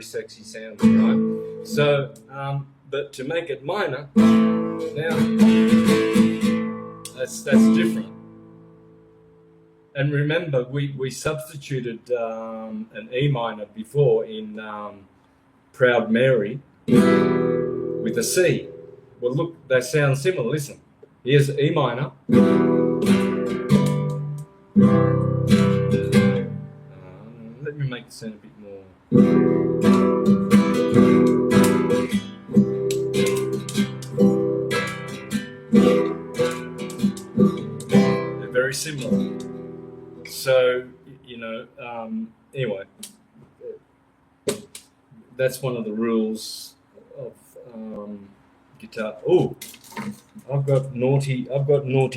Sexy sounding, right? So, but to make it minor, now that's different. And remember, we substituted an E minor before in Proud Mary with a C. Well, look, they sound similar. Listen, here's E minor. Let me make it sound a bit more. They're very similar. So, anyway, that's one of the rules of guitar. Oh, I've got naughty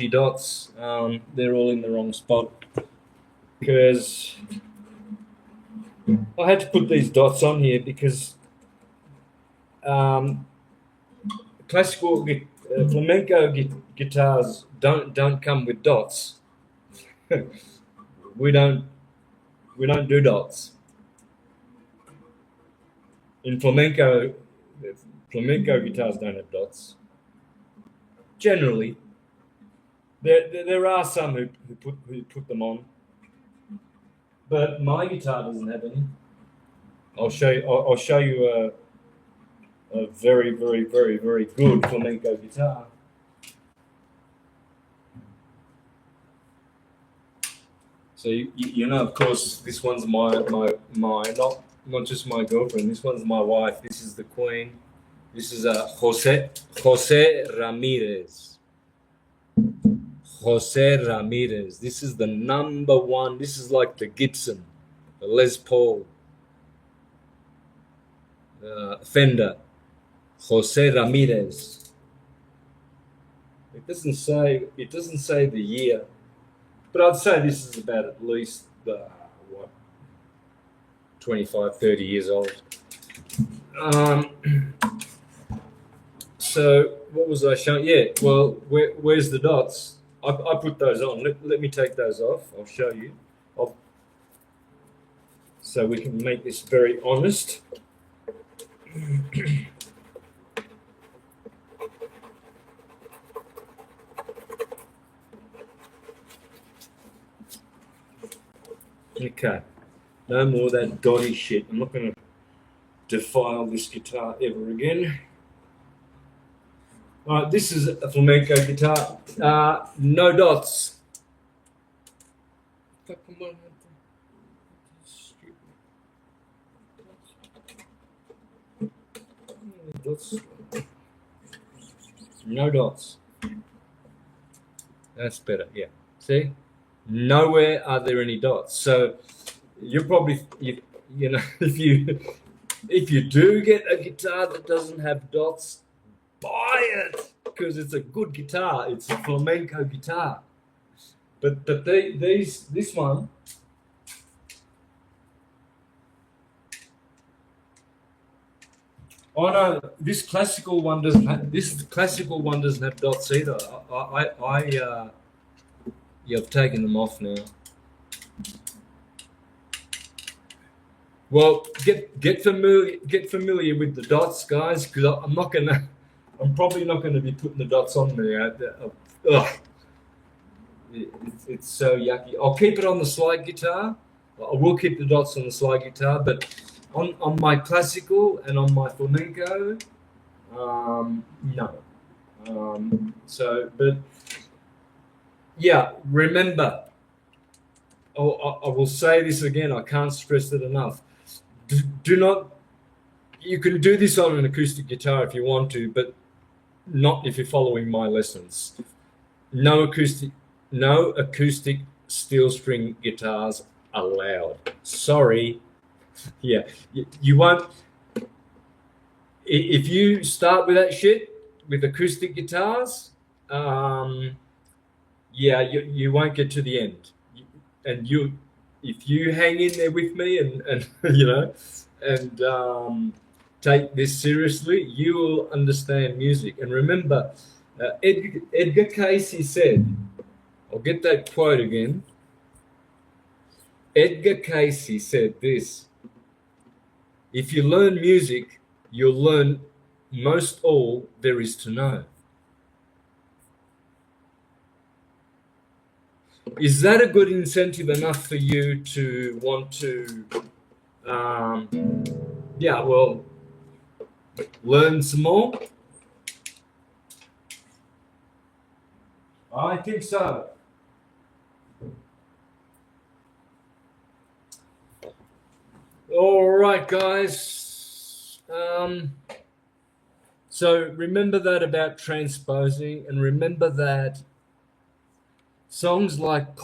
dots. They're all in the wrong spot because I had to put these dots on here because classical flamenco guitars don't come with dots. we don't do dots in flamenco. Flamenco guitars don't have dots. Generally, there are some who put them on. But my guitar doesn't have any. I'll show you a very, very, very, very good flamenco guitar. So you know, of course, this one's my not just my girlfriend. This one's my wife. This is the Queen. This is Jose Ramirez. Jose Ramirez. This is the number one. This is like the Gibson, the Les Paul, Fender. Jose Ramirez. It doesn't say the year, but I'd say this is about at least 25, 30 years old. So what was I showing? Yeah, well, where's the dots? I put those on. Let me take those off. I'll show you. So we can make this very honest. Okay, no more that dotty shit. I'm not going to defile this guitar ever again. All right, this is a flamenco guitar. No dots. No dots. That's better. Yeah. See? Nowhere are there any dots. So you're probably you know if you do get a guitar that doesn't have dots, buy it because it's a good guitar. It's a flamenco guitar. But this one. Oh no, this classical one doesn't have dots either. I've taken them off now. Well, get familiar with the dots, guys, because I'm probably not gonna be putting the dots on there. It's so yucky. I'll keep it on the slide guitar. I will keep the dots on the slide guitar, but on my classical and on my flamenco, no. But yeah, remember, I will say this again, I can't stress it enough. Do not, you can do this on an acoustic guitar if you want to, but not if you're following my lessons. No acoustic steel string guitars allowed. Sorry. Yeah, you won't. If you start with that shit, with acoustic guitars, yeah, you won't get to the end. And if you hang in there with me and you know, and take this seriously, you will understand music. And remember, Edgar Cayce said, I'll get that quote again. Edgar Cayce said this: if you learn music, you'll learn most all there is to know. Is that a good incentive enough for you to want to, learn some more? I think so. All right, guys. So remember that about transposing, and remember that songs like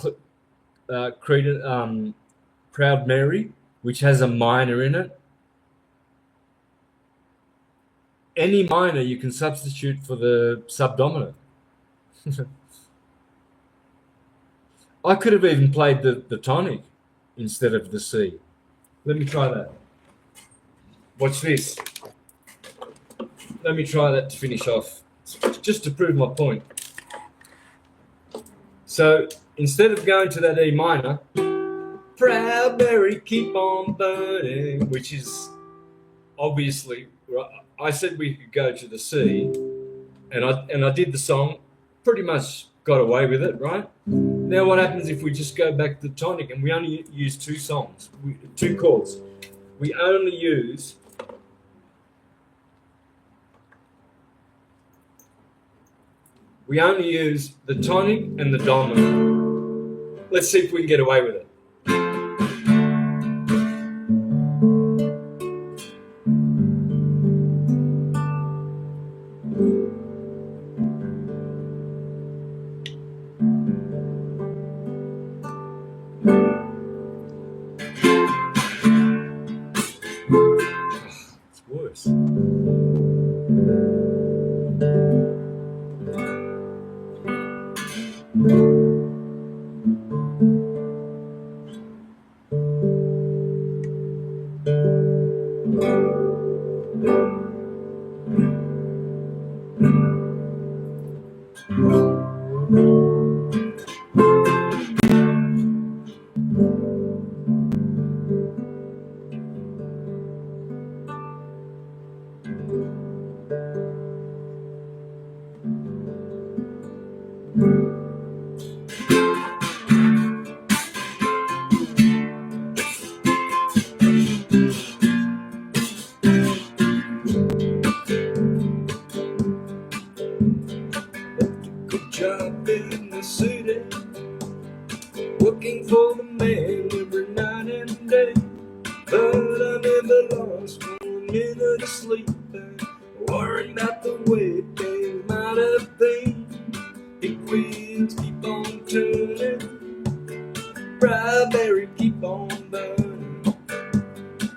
Proud Mary, which has a minor in it, any minor you can substitute for the subdominant. I could have even played the tonic instead of the C. Let me try that. Watch this. Let me try that to finish off, just to prove my point. So instead of going to that E minor, Proud Mary, keep on burning, which is obviously, I said we could go to the C, and I did the song, pretty much got away with it, right? Now what happens if we just go back to the tonic and we only use two chords? We only use the tonic and the dominant. Let's see if we can get away with it. It's worse. Good job in the city, working for the man every night and day. But I never lost 1 minute of sleep, worrying about the way things might have been. Big wheels keep on turning, strawberry keep on burning,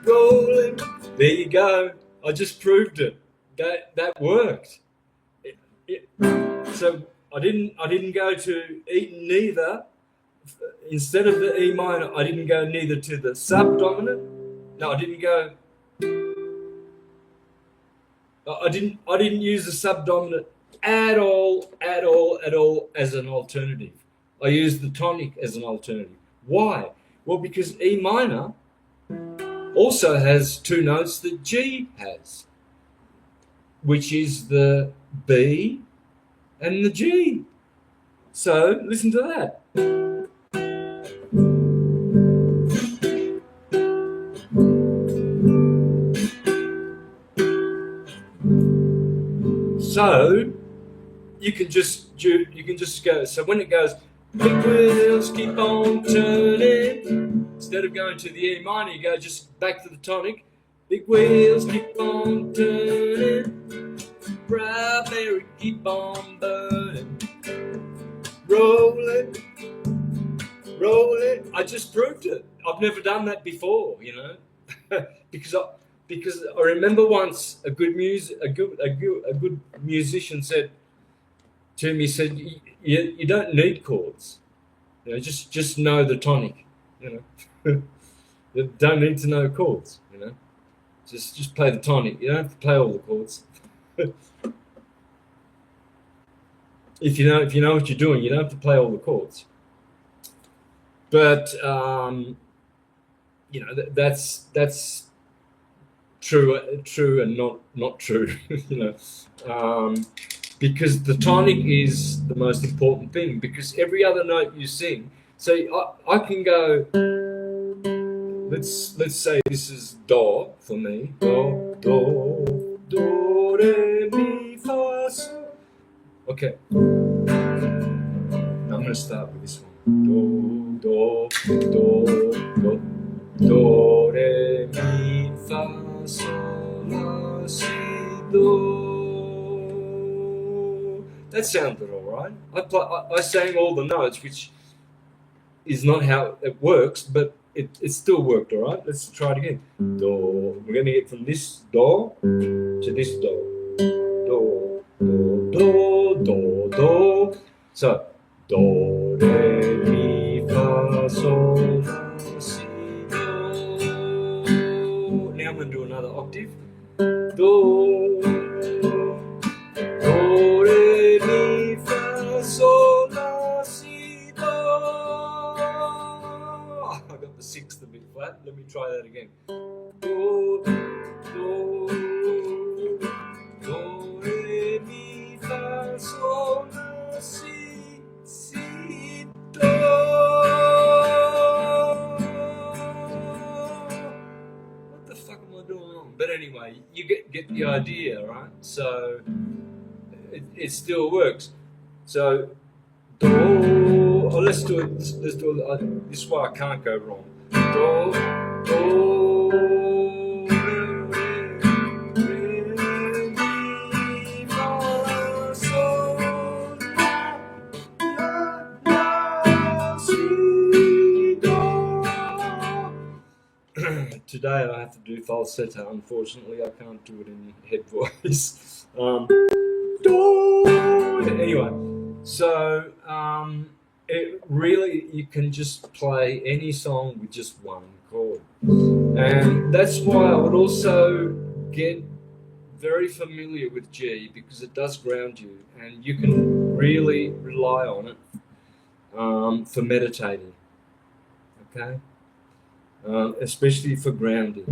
rolling. There you go. I just proved it. That worked. So I didn't go to E neither. Instead of the E minor, I didn't go neither to the subdominant. No, I didn't go. I didn't use the subdominant at all as an alternative. I used the tonic as an alternative. Why? Well, because E minor also has 2 notes that G has, which is the B and the G. So listen to that. So you can just go. So when it goes, big wheels keep on turning, instead of going to the E minor, you go just back to the tonic. Big wheels keep on turning, strawberry keep on burning, roll it. I just proved it. I've never done that before, you know, because I remember once a good musician said to me, you don't need chords, you know, just know the tonic, you know. You don't need to know chords, you know. Just play the tonic. You don't have to play all the chords. If you know what you're doing, you don't have to play all the chords. But you know, that's true and not true. You know, because the tonic is the most important thing. Because every other note you sing, so I can go. Let's say this is do for me. Do re mi fa sol. Okay. Now I'm gonna start with this one. Do re mi fa sol la si do. That sounded all right. I sang all the notes, which is not how it works, but it still worked, all right? Let's try it again. Do. We're going to get from this do to this do. Do, do, do, do, do. So, do, re, mi, fa, sol, la, si, do. Now I'm going to do another octave. Do, re, mi, fa, sol, la, si, do. I got the 6th a bit flat. Let me try that again. Do, do, do, re, mi, fa, sol, la, si, do. What the fuck am I doing wrong? But anyway, you get the idea, right? So it still works. So do. Oh, let's do it. Let's do it. This is why I can't go wrong. Do, do, re, mi, fa, sol, la, si, do. today I have to do falsetto. Unfortunately, I can't do it in head voice. Anyway, so it really, you can just play any song with just one chord, and that's why I would also get very familiar with G, because it does ground you, and you can really rely on it for meditating. Okay, especially for grounding.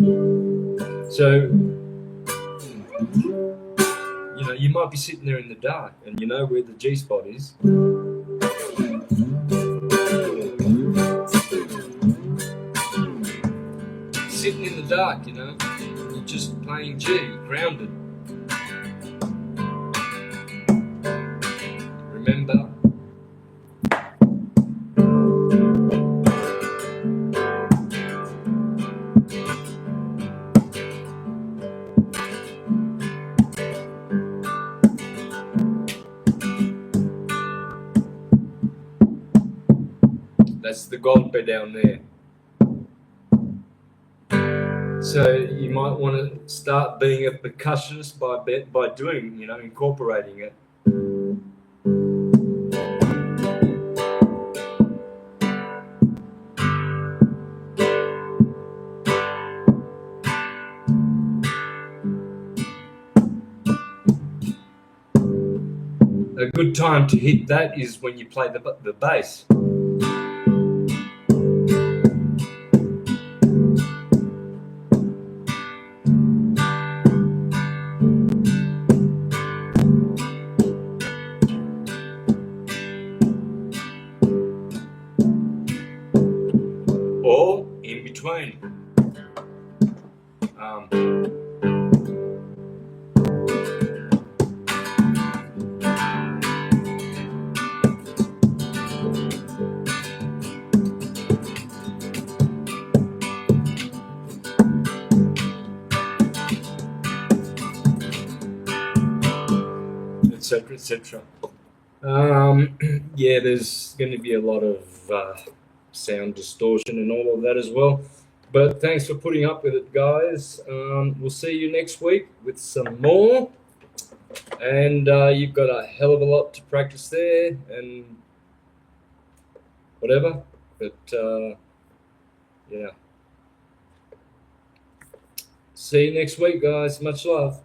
So, you know, you might be sitting there in the dark, and you know where the G spot is. Sitting in the dark, you know, you're just playing G, grounded. Remember? That's the golpe down there. So you might want to start being a percussionist by doing, you know, incorporating it. A good time to hit that is when you play the bass. Or in between. Etc. etc. Yeah, there's going to be a lot of sound distortion and all of that as well. But thanks for putting up with it, guys. We'll see you next week with some more. And you've got a hell of a lot to practice there and whatever. But yeah. See you next week, guys. Much love.